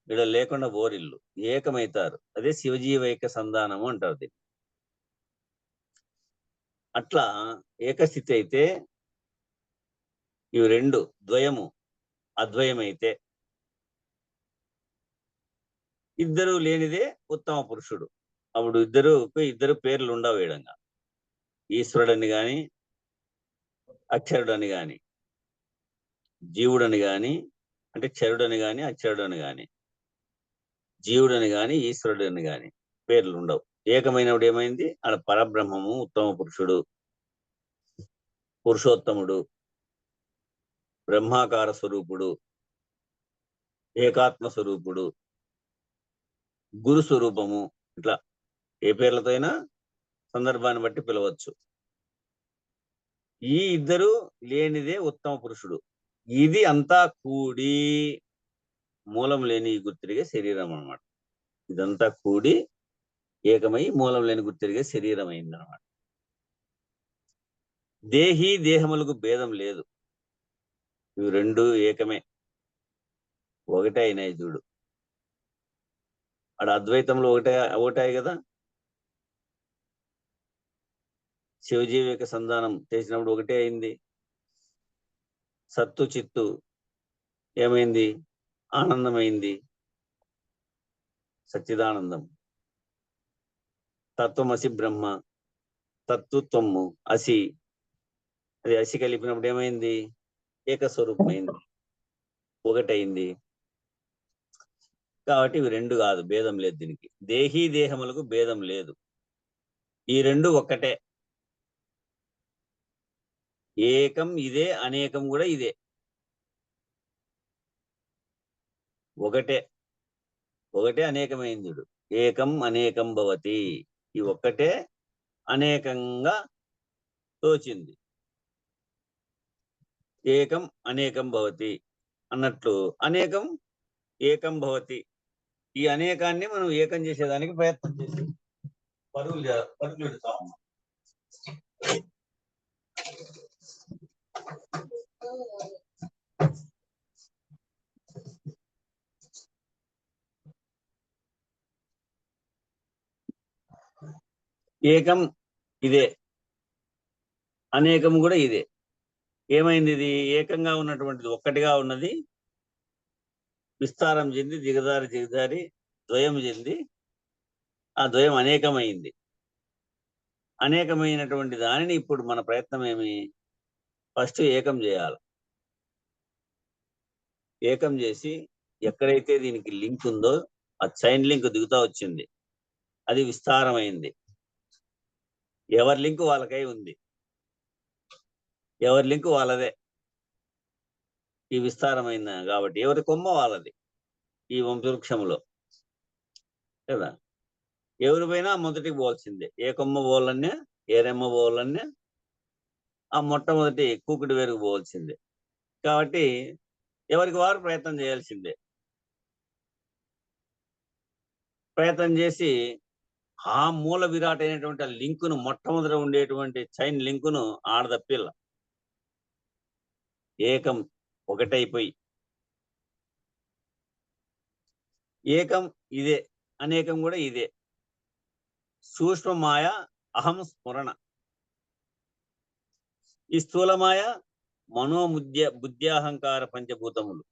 వీళ్ళ లేకుండా బోరిల్లు ఏకమైతారు. అదే శివజీవైక సంధానము అంటారు దీన్ని. అట్లా ఏకస్థితి అయితే ఇవి రెండు ద్వయము అద్వయమైతే ఇద్దరు లేనిదే ఉత్తమ పురుషుడు. అప్పుడు ఇద్దరు పేర్లు ఉండవు వేడంగా. ఈశ్వరుడని గాని, అక్షరుడని గాని, జీవుడని గాని, అంటే క్షరుడని గాని, అక్షరుడని గాని, జీవుడని గాని, ఈశ్వరుడని గాని పేర్లు ఉండవు. ఏకమైనప్పుడు ఏమైంది? ఆడ పరబ్రహ్మము, ఉత్తమ పురుషుడు, పురుషోత్తముడు, బ్రహ్మాకార స్వరూపుడు, ఏకాత్మ స్వరూపుడు, గురు స్వరూపము. ఇట్లా ఏ పేర్లతో అయినా సందర్భాన్ని బట్టి పిలవచ్చు. ఈ ఇద్దరు లేనిదే ఉత్తమ పురుషుడు. ఇది అంతా కూడి మూలం లేని గుర్తిరిగే శరీరం అన్నమాట. ఇదంతా కూడి ఏకమై మూలం లేని గుర్తిరిగే శరీరం అయిందనమాట. దేహి దేహములకు భేదం లేదు, ఇవి రెండు ఏకమే, ఒకటే అయినాయి. చూడు, అక్కడ అద్వైతంలో ఒకటాయి కదా. శివజీవిక సంధానం చేసినప్పుడు ఒకటే అయింది. సత్తు చిత్తు ఏమైంది? ఆనందమైంది, సచ్చిదానందం. తత్వమసి బ్రహ్మ, తత్వము అసి, అది అసి కలిపినప్పుడు ఏమైంది? ఏకస్వరూపమైంది, ఒకటైంది. కాబట్టి ఇవి రెండు కాదు, భేదం లేదు దీనికి. దేహీ దేహములకు భేదం లేదు. ఈ రెండు ఒక్కటే. ఏకం ఇదే, అనేకం కూడా ఇదే. ఒకటే ఒకటే అనేకమైంది. ఏకం అనేకం భవతి. ఈ ఒక్కటే అనేకంగా తోచింది. ఏకం అనేకం భవతి అన్నట్లు అనేకం ఏకం భవతి. ఈ అనేకాన్ని మనం ఏకం చేసేదానికి ప్రయత్నం చేసి పరుగులు పెడతా ఉన్నాం. ఏకం ఇదే, అనేకం కూడా ఇదే. ఏమైంది? ఇది ఏకంగా ఉన్నటువంటిది, ఒక్కటిగా ఉన్నది విస్తారం చెంది దిగదారి ద్వయం చెంది ఆ ద్వయం అనేకమైంది. అనేకమైనటువంటి దానిని ఇప్పుడు మన ప్రయత్నం ఏమి? ఫస్ట్ ఏకం చేయాలి. ఏకం చేసి ఎక్కడైతే దీనికి లింక్ ఉందో ఆ చైన్ లింక్ దిగుతా వచ్చింది, అది విస్తారమైంది. ఎవరి లింక్ వాళ్ళకై ఉంది, ఎవరి లింక్ వాళ్ళదే. ఈ విస్తారమైన కాబట్టి ఎవరి కొమ్మ వాళ్ళది ఈ వంశవృక్షంలో కదా. ఎవరిపైనా మొదటికి పోవాల్సిందే. ఏ కొమ్మ పోవాలన్నా, ఏ రెమ్మ పోవాలన్నా ఆ మొట్టమొదటి కూకుడి వేరుకు పోవాల్సిందే. కాబట్టి ఎవరికి వారు ప్రయత్నం చేయాల్సిందే. ప్రయత్నం చేసి ఆ మూల విరాట్ అయినటువంటి ఆ లింకును, మొట్టమొదట ఉండేటువంటి చైన్ లింకును ఆడదప్పిల్ల. ఏకం ఒకటైపోయి ఏకం ఇదే, అనేకం కూడా ఇదే. సూక్ష్మ మాయ అహం స్మరణ. ఈ స్థూలమాయ బుద్ధ్యాహంకార పంచభూతములు.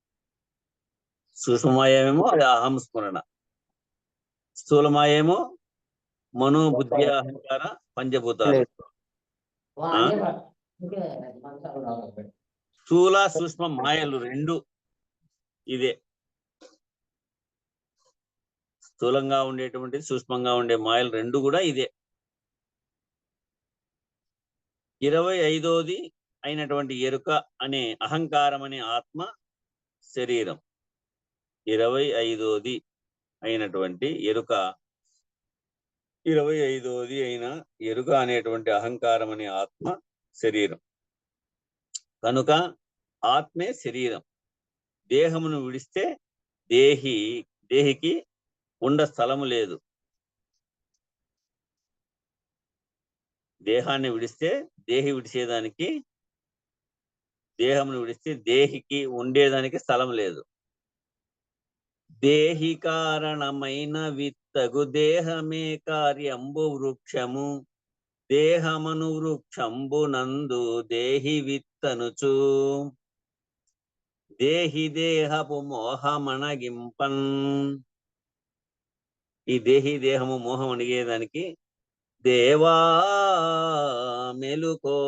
సూక్ష్మమాయేమో అది అహం స్మరణ, స్థూలమాయేమో మనోబుద్ధ్యాహంకార పంచభూతాలు. స్థూల సూక్ష్మ మాయలు రెండు ఇదే. స్థూలంగా ఉండేటువంటి, సూక్ష్మంగా ఉండే మాయలు రెండు కూడా ఇదే. 25ది అయినటువంటి ఎరుక అనే అహంకారం అనే ఆత్మ శరీరం. 25ది అయినటువంటి ఎరుక, 25ది అయిన ఎరుక అనేటువంటి అహంకారం అనే ఆత్మ శరీరం. కనుక ఆత్మే శరీరం. దేహమును విడిస్తే దేహికి ఉండ స్థలము లేదు. దేహాన్ని విడిస్తే దేహి విడిచేదానికి, దేహమును విడిస్తే దేహికి ఉండేదానికి స్థలం లేదు. దేహి కారణమైన విత్తగు దేహమే కార్యంబు వృక్షము. దేహమను వృక్షంబు నందు దేహి విత్తనుచు. దేహి దేహపు మోహమణగింపన్. ఈ దేహము మోహం అణిగేదానికి దేవా మేలుకో,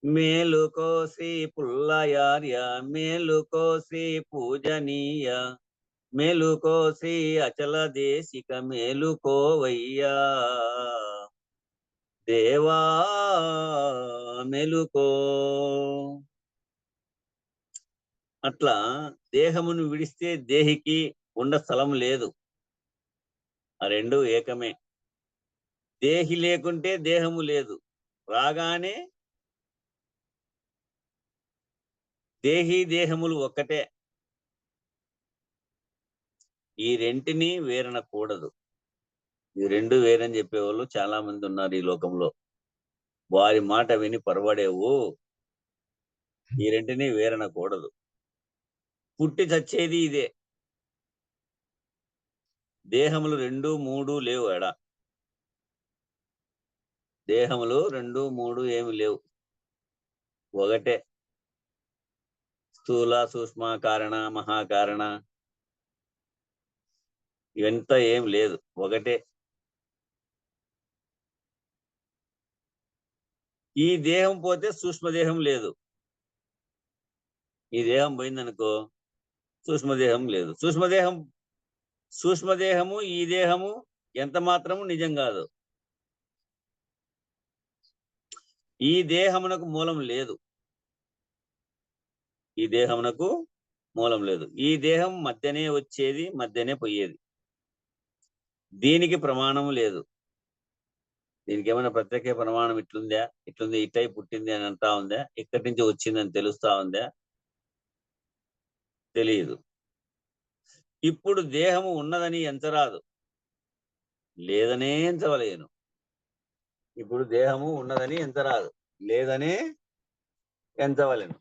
మేలుకో శ్రీ పుల్లయార్య, మేలుకో శ్రీ పూజనీయ, మేలుకో శ్రీ అచల దేశిక, మేలుకోవయ్యా దేవా మేలుకో. అట్లా దేహమును విడిస్తే దేహికి ఉండ స్థలం లేదు. ఆ రెండు ఏకమే. దేహి లేకుంటే దేహము లేదు. రాగానే దేహి దేహములు ఒక్కటే. ఈ రెంటిని వేరనకూడదు. ఈ రెండు వేరని చెప్పేవాళ్ళు చాలా మంది ఉన్నారు ఈ లోకంలో. వారి మాట విని పొరబడేవు. ఈ రెంటిని వేరనకూడదు. పుట్టి చచ్చేది ఇదే. దేహములు 2, 3 లేవు. దేహములు 2, 3 ఏమి లేవు, ఒకటే. స్థూల సూక్ష్మ కారణ మహాకారణ ఇవంతా ఏం లేదు, ఒకటే. ఈ దేహం పోతే సూక్ష్మదేహం లేదు. ఈ దేహం పోయిందనుకో సూక్ష్మదేహం లేదు. సూక్ష్మదేహము ఈ దేహము ఎంత మాత్రము నిజం కాదు. ఈ దేహమునకు మూలం లేదు. ఈ దేహమునకు మూలం లేదు. ఈ దేహం మధ్యనే వచ్చేది, మధ్యనే పోయేది. దీనికి ప్రమాణము లేదు. దీనికి ఏమైనా ప్రత్యేక ప్రమాణం ఇట్లుందా, ఇట్లుంది, ఇటై పుట్టింది అని అంటా ఉందా, ఇక్కడి నుంచి వచ్చిందని తెలుస్తా ఉందా? తెలియదు. ఇప్పుడు దేహము ఉన్నదని ఎంచరాదు, లేదనే ఎంచవలేను. ఇప్పుడు దేహము ఉన్నదని ఎంచరాదు, లేదనే ఎంచవలెను.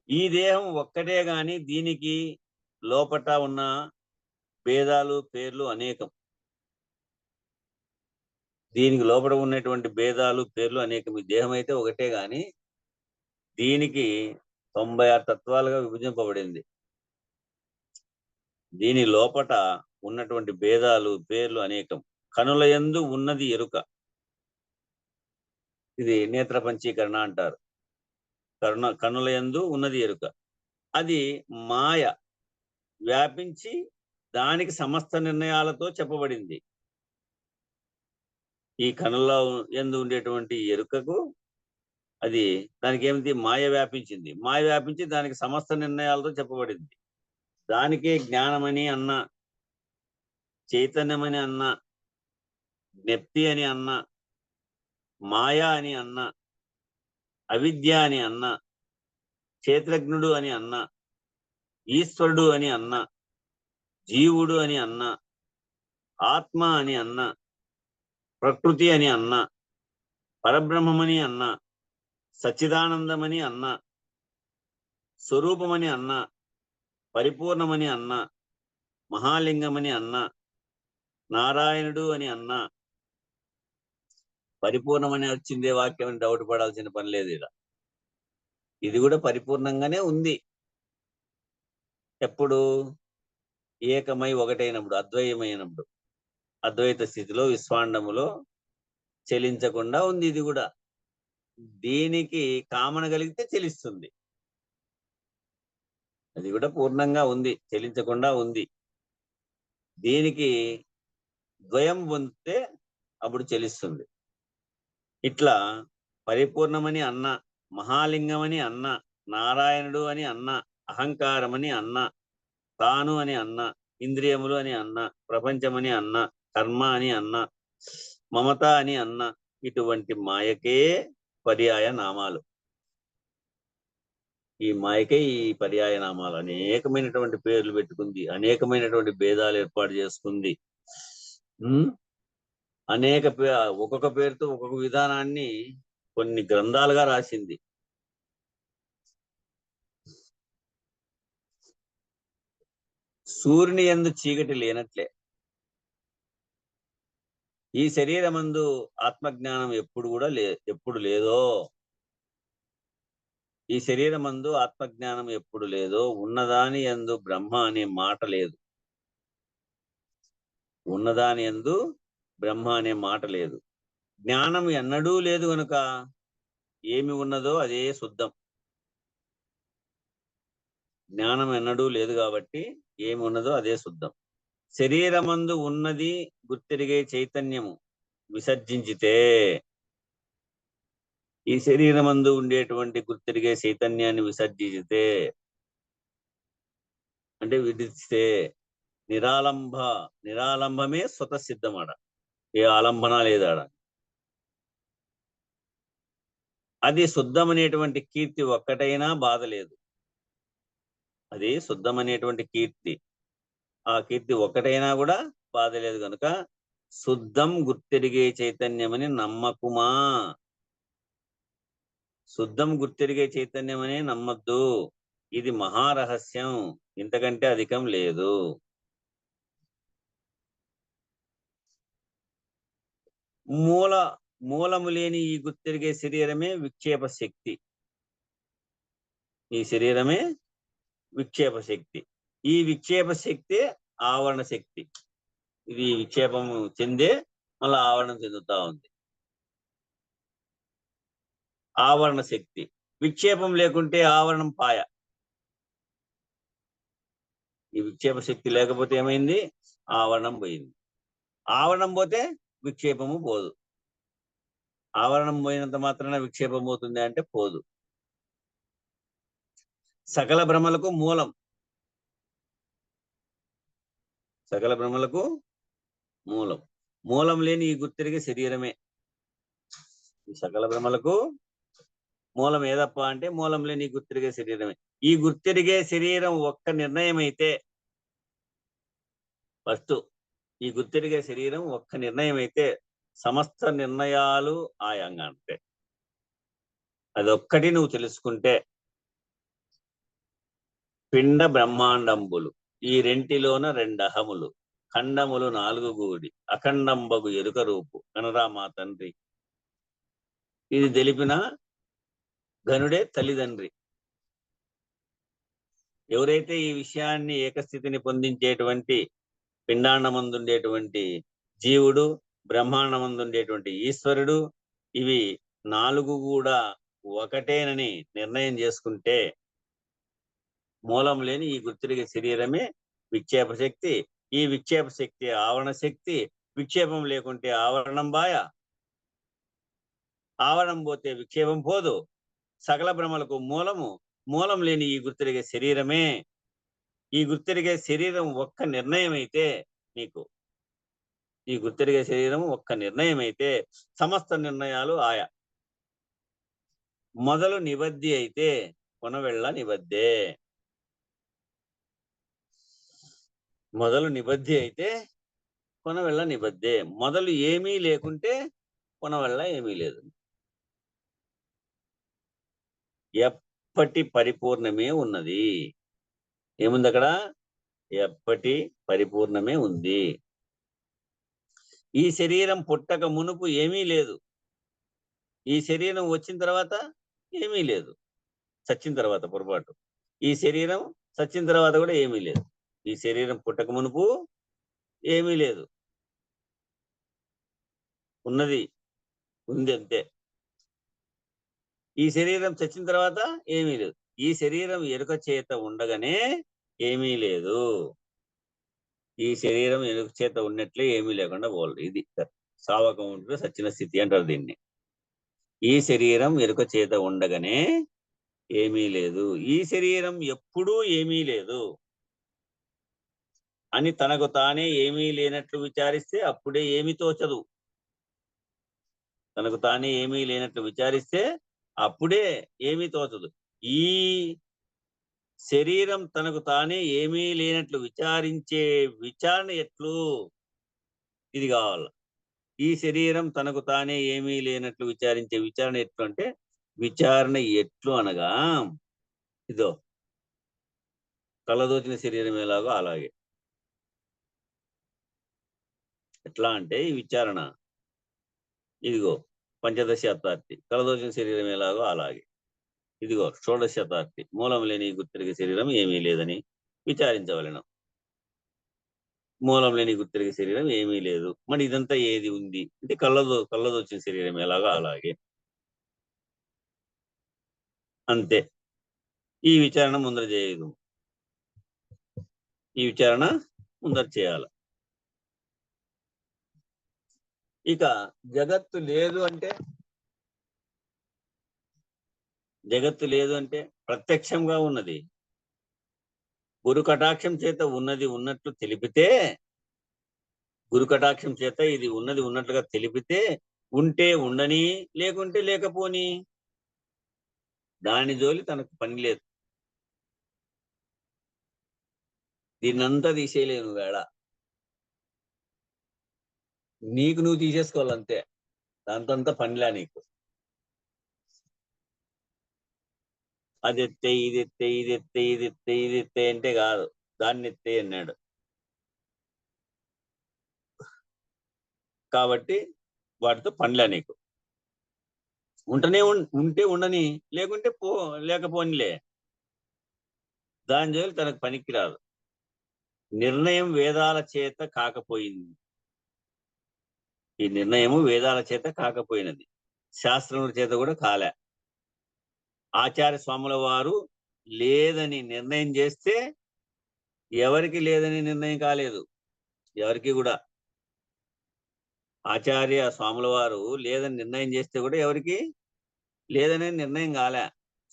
ఈ దేహం ఒక్కటే గాని దీనికి లోపట ఉన్న భేదాలు పేర్లు అనేకం. దీనికి లోపల ఉన్నటువంటి భేదాలు పేర్లు అనేకం. ఈ దేహం అయితే ఒకటే గాని దీనికి 96 తత్వాలుగా విభజింపబడింది. దీని లోపట ఉన్నటువంటి భేదాలు పేర్లు అనేకం. కనుల యందు ఉన్నది ఎరుక. ఇది నేత్ర పంచీకరణ అంటారు. కనుల యందు ఉన్నది ఎరుక. అది మాయ వ్యాపించి దానికి సమస్త నిర్ణయాలతో చెప్పబడింది. ఈ కనుల యందు ఉండేటువంటి ఎరుకకు అది దానికి ఏమిటి, మాయ వ్యాపించింది. మాయ వ్యాపించి దానికి సమస్త నిర్ణయాలతో చెప్పబడింది. దానికే జ్ఞానమని అన్న, చైతన్యమని అన్న, జ్ఞప్తి అని అన్న, మాయ అని అన్న, అవిద్య అని అన్న, క్షేత్రజ్ఞుడు అని అన్న, ఈశ్వరుడు అని అన్న, జీవుడు అని అన్న, ఆత్మ అని అన్న, ప్రకృతి అని అన్న, పరబ్రహ్మమని అన్న, సచ్చిదానందమని అన్న, స్వరూపమని అన్న, పరిపూర్ణమని అన్న, మహాలింగమని అన్న, నారాయణుడు అని అన్న. పరిపూర్ణమని వచ్చిందే వాక్యం అని డౌట్ పడాల్సిన పని లేదు. ఇలా ఇది కూడా పరిపూర్ణంగానే ఉంది. ఎప్పుడు? ఏకమై ఒకటైనప్పుడు, అద్వయమైనప్పుడు, అద్వైత స్థితిలో విశ్వాండములో చెలించకుండా ఉంది. ఇది కూడా దీనికి కామన కలిగితే చెలిస్తుంది. అది కూడా పూర్ణంగా ఉంది, చెలించకుండా ఉంది. దీనికి ద్వయం పొందితే అప్పుడు చెలిస్తుంది. ఇట్లా పరిపూర్ణమని అన్న, మహాలింగమని అన్న, నారాయణుడు అని అన్న, అహంకారమని అన్న, తాను అని అన్న, ఇంద్రియములు అని అన్న, ప్రపంచమని అన్న, కర్మ అని అన్న, మమత అని అన్న, ఇటువంటి మాయకే పర్యాయ నామాలు. ఈ మాయకే ఈ పర్యాయ నామాలు. అనేకమైనటువంటి పేర్లు పెట్టుకుంది, అనేకమైనటువంటి భేదాలు ఏర్పాటు చేసుకుంది. ఒక్కొక్క పేరుతో ఒక్కొక్క విధానాన్ని కొన్ని గ్రంథాలుగా రాసింది. సూర్యుని యందు చీకటి లేనట్లే ఈ శరీరమందు ఆత్మజ్ఞానం ఎప్పుడు లేదో, ఈ శరీరమందు ఆత్మజ్ఞానం ఎప్పుడు లేదో, ఉన్నదాని యందు బ్రహ్మ అనే మాట లేదు. ఉన్నదాని యందు బ్రహ్మ అనే మాట లేదు. జ్ఞానం ఎన్నడూ లేదు గనుక ఏమి ఉన్నదో అదే శుద్ధం. జ్ఞానం ఎన్నడూ లేదు కాబట్టి ఏమి ఉన్నదో అదే శుద్ధం. శరీరమందు ఉన్నది గుర్తిరిగే చైతన్యము విసర్జించితే, ఈ శరీరమందు ఉండేటువంటి గుర్తిరిగే చైతన్యాన్ని విసర్జించితే అంటే విడిస్తే, నిరాలంబమే స్వతసిద్ధమాడ, ఏ ఆలంబన లేదాడ. అది శుద్ధమనేటువంటి కీర్తి ఒక్కటైనా బాధ లేదు. అది శుద్ధమనేటువంటి కీర్తి, ఆ కీర్తి ఒక్కటైనా కూడా బాధ లేదు కనుక శుద్ధం గుర్తెరిగే చైతన్యమని నమ్మకుమా. శుద్ధం గుర్తెరిగే చైతన్యమని నమ్మద్దు. ఇది మహారహస్యం, ఇంతకంటే అధికం లేదు. మూలము లేని ఈ గుర్తెరిగే శరీరమే విక్షేప శక్తి. ఈ శరీరమే విక్షేప శక్తి. ఈ విక్షేప శక్తి ఆవరణ శక్తి. ఇది విక్షేపము చెందే మళ్ళీ ఆవరణం చెందుతా ఉంది. ఆవరణ శక్తి. విక్షేపం లేకుంటే ఆవరణం పాయ. ఈ విక్షేప శక్తి లేకపోతే ఏమైంది? ఆవరణం పోయింది. ఆవరణం పోతే విక్షేపము పోదు. ఆవరణం పోయినంత మాత్రాన విక్షేపం పోతుంది అంటే పోదు. సకల భ్రమలకు మూలం, సకల భ్రమలకు మూలం. మూలం లేని ఈ గుర్తిరిగే శరీరమే. ఈ సకల భ్రమలకు మూలం ఏదప్ప అంటే మూలం లేని ఈ గుర్తిరిగే శరీరమే. ఈ గుర్తిరిగే శరీరం ఒక్క నిర్ణయం అయితే, ఫస్ట్ ఈ గుర్తిరిగే శరీరం ఒక్క నిర్ణయం అయితే సమస్త నిర్ణయాలు ఆయంగా అంటే అదొక్కటి నువ్వు తెలుసుకుంటే పిండ బ్రహ్మాండంబులు ఈ రెంటిలోన రెండహములు ఖండములు 4 గూడి అఖండంబగు ఎరుక రూపు కనరా మా తండ్రి. ఇది తెలిపిన ఘనుడే తల్లిదండ్రి. ఎవరైతే ఈ విషయాన్ని ఏకస్థితిని పొందించేటువంటి పిండాండమందుండేటువంటి జీవుడు, బ్రహ్మాండమందుండేటువంటి ఈశ్వరుడు, ఇవి 4 కూడా ఒకటేనని నిర్ణయం చేసుకుంటే మూలం లేని ఈ గుర్తిరిగే శరీరమే విక్షేప శక్తి. ఈ విక్షేప శక్తి ఆవరణ శక్తి. విక్షేపం లేకుంటే ఆవరణం బాయ, ఆవరణం పోతే విక్షేపం పోదు. సకల భ్రమలకు మూలము, మూలం లేని ఈ గుర్తిరిగే శరీరమే. ఈ గుర్తిరిగే శరీరం ఒక్క నిర్ణయం అయితే నీకు, ఈ గుర్తిరిగే శరీరం ఒక్క నిర్ణయం అయితే సమస్త నిర్ణయాలు ఆయా. మొదలు నిబద్ధి అయితే కొనవెళ్ళ నిబద్ధే. మొదలు నిబద్ధి అయితే కొనవెళ్ళ నిబద్ధే. మొదలు ఏమీ లేకుంటే కొనవెళ్ళ ఏమీ లేదు. ఎప్పటి పరిపూర్ణమే ఉన్నది. ఏముంది అక్కడ? ఎప్పటి పరిపూర్ణమే ఉంది. ఈ శరీరం పుట్టక మునుపు ఏమీ లేదు. ఈ శరీరం వచ్చిన తర్వాత ఏమీ లేదు. చచ్చిన తర్వాత పొరపాటు. ఈ శరీరం చచ్చిన తర్వాత కూడా ఏమీ లేదు. ఈ శరీరం పుట్టక మునుపు ఏమీ లేదు, ఉన్నది ఉంది అంతే. ఈ శరీరం చచ్చిన తర్వాత ఏమీ లేదు. ఈ శరీరం ఎరుక చేత ఉండగానే ఏమీ లేదు. ఈ శరీరం ఎరుక చేత ఉన్నట్లే ఏమీ లేకుండా పోలేదు. ఇది సావకం ఉంటే సచ్చిన స్థితి అంటారు దీన్ని. ఈ శరీరం ఎరుక చేత ఉండగానే ఏమీ లేదు. ఈ శరీరం ఎప్పుడూ ఏమీ లేదు అని తనకు తానే ఏమీ లేనట్లు విచారిస్తే అప్పుడే ఏమీ తోచదు. తనకు తానే ఏమీ లేనట్లు విచారిస్తే అప్పుడే ఏమీ తోచదు. ఈ శరీరం తనకు తానే ఏమీ లేనట్లు విచారించే విచారణ ఎట్లు? ఇది కావాలి. ఈ శరీరం తనకు తానే ఏమీ లేనట్లు విచారించే విచారణ ఎట్లు అంటే, విచారణ ఎట్లు అనగా ఇదో కళ్ళదోచిన శరీరం ఎలాగో అలాగే. ఎట్లా అంటే ఈ విచారణ ఇదిగో పంచదశ శతార్థి, కలదోచిన శరీరం ఎలాగో అలాగే. ఇదిగో షోడశ శతార్థి, మూలం లేని గుర్తిరిగే శరీరం ఏమీ లేదని విచారించవలెను. మూలం లేని గుర్తిరిగే శరీరం ఏమీ లేదు. మరి ఇదంతా ఏది ఉంది అంటే కళ్ళదోచిన శరీరం ఎలాగో అలాగే. అంతే. ఈ విచారణ ముందర చేయదు. ఈ విచారణ ముందర చేయాలి. ఇక జగత్తు లేదు అంటే, జగత్తు లేదు అంటే ప్రత్యక్షంగా ఉన్నది. గురు కటాక్షం చేత ఉన్నది ఉన్నట్లు తెలిపితే, గురు కటాక్షం చేత ఇది ఉన్నది ఉన్నట్లుగా తెలిపితే ఉంటే ఉండని, లేకుంటే లేకపోని, దాని జోలి తనకు పని లేదు. దీన్నంతా తీసేయలేను వేళ, నీకు నువ్వు తీసేసుకోవాలంతే. దాంతంతా పనిలా నీకు. అది ఎత్తే ఇది ఎత్తే ఇది ఎత్తే ఇది ఎత్తే ఇది ఎత్తే అంటే కాదు, దాన్ని ఎత్తే అన్నాడు. కాబట్టి వాటితో పనిలా నీకు. ఉంటే ఉండని, లేకుంటే లేకపోనిలే, దాని జోలి తనకు పనికి రాదు. నిర్ణయం వేదాల చేత కాకపోయింది. ఈ నిర్ణయము వేదాల చేత కాకపోయినది, శాస్త్రముల చేత కూడా కాలే. ఆచార్య స్వాముల వారు లేదని నిర్ణయం చేస్తే ఎవరికి లేదని నిర్ణయం కాలేదు, ఎవరికి కూడా. ఆచార్య స్వాముల వారు లేదని నిర్ణయం చేస్తే కూడా ఎవరికి లేదనే నిర్ణయం కాలే.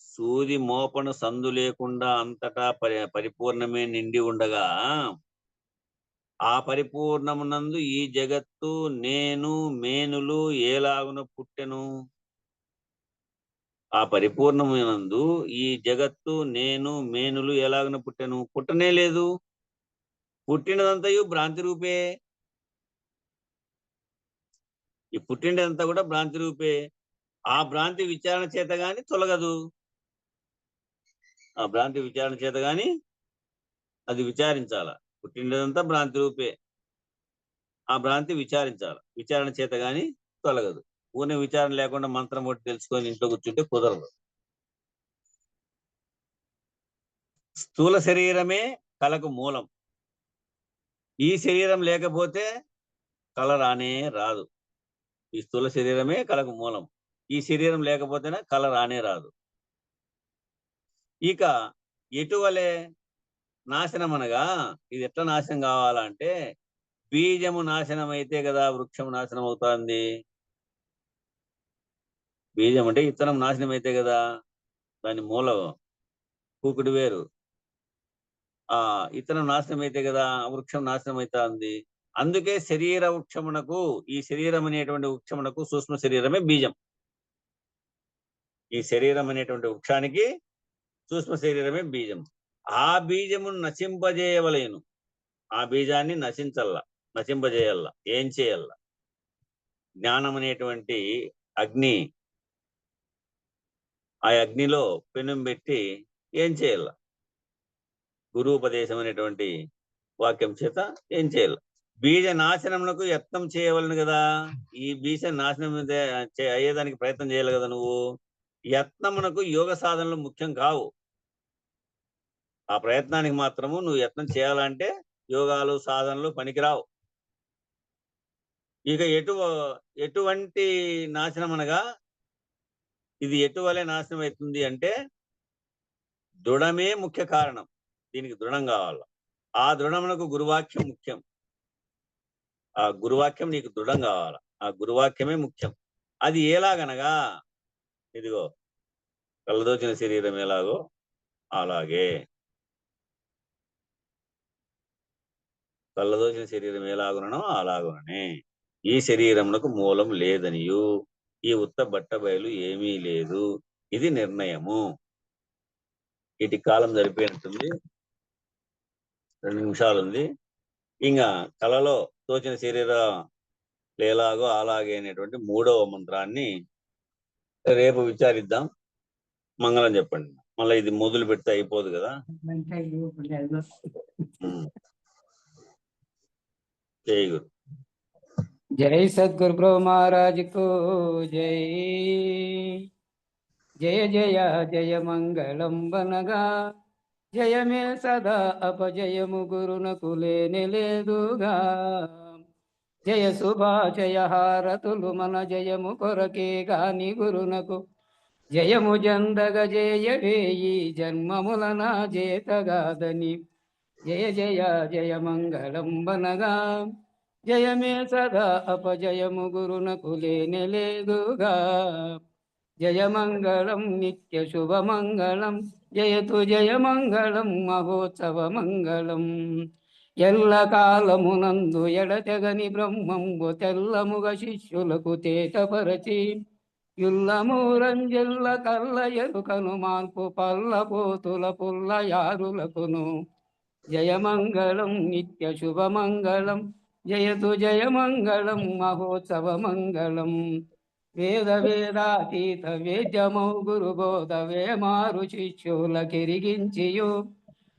సూది మోపను సందు లేకుండా అంతటా పరిపూర్ణమే నిండి ఉండగా ఆ పరిపూర్ణమునందు ఈ జగత్తు నేను మేనులు ఏలాగున పుట్టెను. ఆ పరిపూర్ణమునందు ఈ జగత్తు నేను మేనులు ఎలాగున పుట్టెను? పుట్టనే లేదు. పుట్టినదంతయు భ్రాంతి రూపే. ఈ పుట్టినదంతా కూడా భ్రాంతి రూపే. ఆ భ్రాంతి విచారణ చేత గాని తొలగదు. ఆ భ్రాంతి విచారణ చేత గాని అది విచారించాల. పుట్టినదంతా భ్రాంతి రూపే. ఆ భ్రాంతి విచారించాలి. విచారణ చేత గాని తొలగదు. ఊనే విచారణ లేకుండా మంత్రం ఒకటి తెలుసుకొని ఇంట్లో కూర్చుంటే కుదరదు. స్థూల శరీరమే కళకు మూలం. ఈ శరీరం లేకపోతే కళ రానే రాదు. ఈ స్థూల శరీరమే కళకు మూలం. ఈ శరీరం లేకపోతేనే కళ రానే రాదు. ఇక ఎటువలే నాశనం అనగా ఇది ఎట్లా నాశనం కావాలంటే బీజము నాశనం అయితే కదా వృక్షం నాశనం అవుతుంది. బీజం అంటే ఇత్తనం నాశనం అయితే కదా దాని మూల కూకుడు వేరు. ఆ ఇత్తనం నాశనం అయితే కదా వృక్షం నాశనం అవుతుంది. అందుకే శరీర వృక్షమునకు, ఈ శరీరం అనేటువంటి వృక్షమునకు సూక్ష్మ శరీరమే బీజం. ఈ శరీరం అనేటువంటి వృక్షానికి సూక్ష్మ శరీరమే బీజం. ఆ బీజమును నశింపజేయవలేను. ఆ బీజాన్ని నశింపజేయాల. ఏం చేయాల? జ్ఞానం అనేటువంటి అగ్ని, ఆ అగ్నిలో పెనుం పెట్టి ఏం చేయాల? గురూపదేశం అనేటువంటి వాక్యం చేత ఏం చేయాలి? బీజ నాశనమునకు యత్నం చేయవలను కదా. ఈ బీజ నాశనం అయ్యేదానికి ప్రయత్నం చేయాలి కదా నువ్వు. యత్నమునకు యోగ సాధనలు ముఖ్యం కావు. ఆ ప్రయత్నానికి మాత్రము నువ్వు యత్నం చేయాలంటే యోగాలు సాధనలు పనికిరావు. ఇక ఎటువంటి నాశనం అనగా ఇది ఎటువలే నాశనం అవుతుంది అంటే దృఢమే ముఖ్య కారణం. దీనికి దృఢం కావాలి. ఆ దృఢమునకు గురువాక్యం ముఖ్యం. ఆ గురువాక్యం నీకు దృఢం కావాలి. ఆ గురువాక్యమే ముఖ్యం. అది ఎలాగనగా ఇదిగో కళ్ళదోచిన శరీరం ఎలాగో అలాగే. కళ్ళదోచిన శరీరం ఎలాగునో అలాగుననే ఈ శరీరమునకు మూలం లేదనియు ఈ ఉత్త బట్ట బయలు ఏమీ లేదు. ఇది నిర్ణయము. ఇటు కాలం సరిపోయినట్టుంది. 2 నిమిషాలు ఉంది. ఇంకా కళలో తోచిన శరీరం ఎలాగో అలాగే అనేటువంటి 3వ మంత్రాన్ని రేపు విచారిద్దాం. మంగళం చెప్పండి. మళ్ళీ ఇది మొదలు పెడితే అయిపోదు కదా. జై గురు. జై సద్గురు ప్రభు మహారాజ్ కు జై. జయ జయ జయ మంగళం వనగా జయమే సదా అపజయము గురునకు లేని లేదుగా. జయ శుభాజయ హారతులు మన జయము కొరకే గాని గురునకు జయము జందగ జయవేయి జన్మములన జేతగాదని. జయ జయ జయ మంగళం వనగా జయమే సదా అపజయము గురునకు లేని లేదుగా. జయ మంగళం నిత్య శుభ మంగళం జయతు జయ మంగళం మహోత్సవ మంగళం. ఎల్ల కాలమునందు ఎడతెగని బ్రహ్మంబు తెల్లముగ శిష్యులకు తేటపరచి యుల్లమూరంజెల్ల కల్ల ఎరుకను మాన్పు పల్ల పోతుల పుల్ల యారులకును. జయ మంగళం నిత్య శుభ మంగళం జయతు జయ మంగళం మహోత్సవ మంగళం. వేద వేదాతీత వేద్యమౌ గురుబోధ వేమారు శిష్యుల కిరిగించియు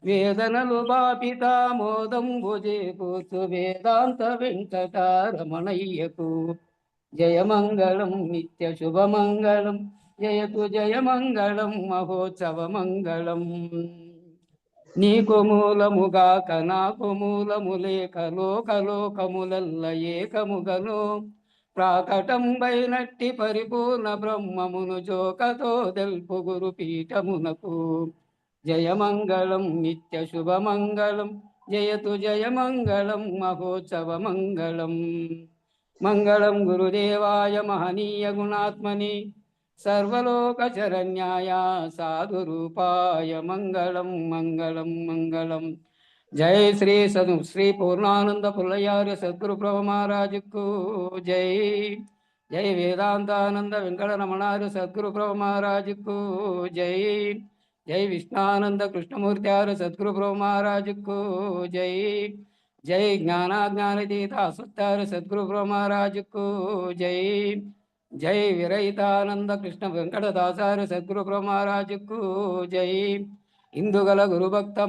వేదనలు బాపితామోదంబు చేకూర్చు వేదాంత వెంకటారమణయ్యకు. జయ మంగళం నిత్య శుభ మంగళం జయతు జయ మంగళం మహోత్సవ మంగళం. నీకు మూలముగాక నాకు మూలము లేక లోకలోకములల్ల ఏకముగను ప్రాకటంబైనట్టి పరిపూర్ణ బ్రహ్మమును జోకతో తెల్పు గురు పీఠమునకు. జయ మంగళం నిత్య శుభ మంగళం జయతు జయ మంగళం మహోత్సవ మంగళం. మంగళం గురుదేవాయ మహనీయ గుణాత్మని సర్వలోక శరణ్యాయ సాధురూపాయ మంగళం మంగళం మంగళం. జై శ్రీ శ్రీ పూర్ణానంద పుల్లయార్య సద్గురు ప్రభు మహారాజుకు జై. జై వేదాంతానంద వెంకటరమణార్య సద్గురు ప్రభు మహారాజుకు జై. జై విష్ణానంద కృష్ణమూర్తి ఆర్య సద్గురు ప్రభు మహారాజుకు జై. జై జ్ఞానాజ్ఞానతీత అస్వత్యార్య సద్గురు ప్రభు మహారాజుకు జై. జై విరహితానంద కృష్ణ వెంకటదాసార్య సద్గురు ప్రభు మహారాజుకు జై. ఇందుగల గురుభక్త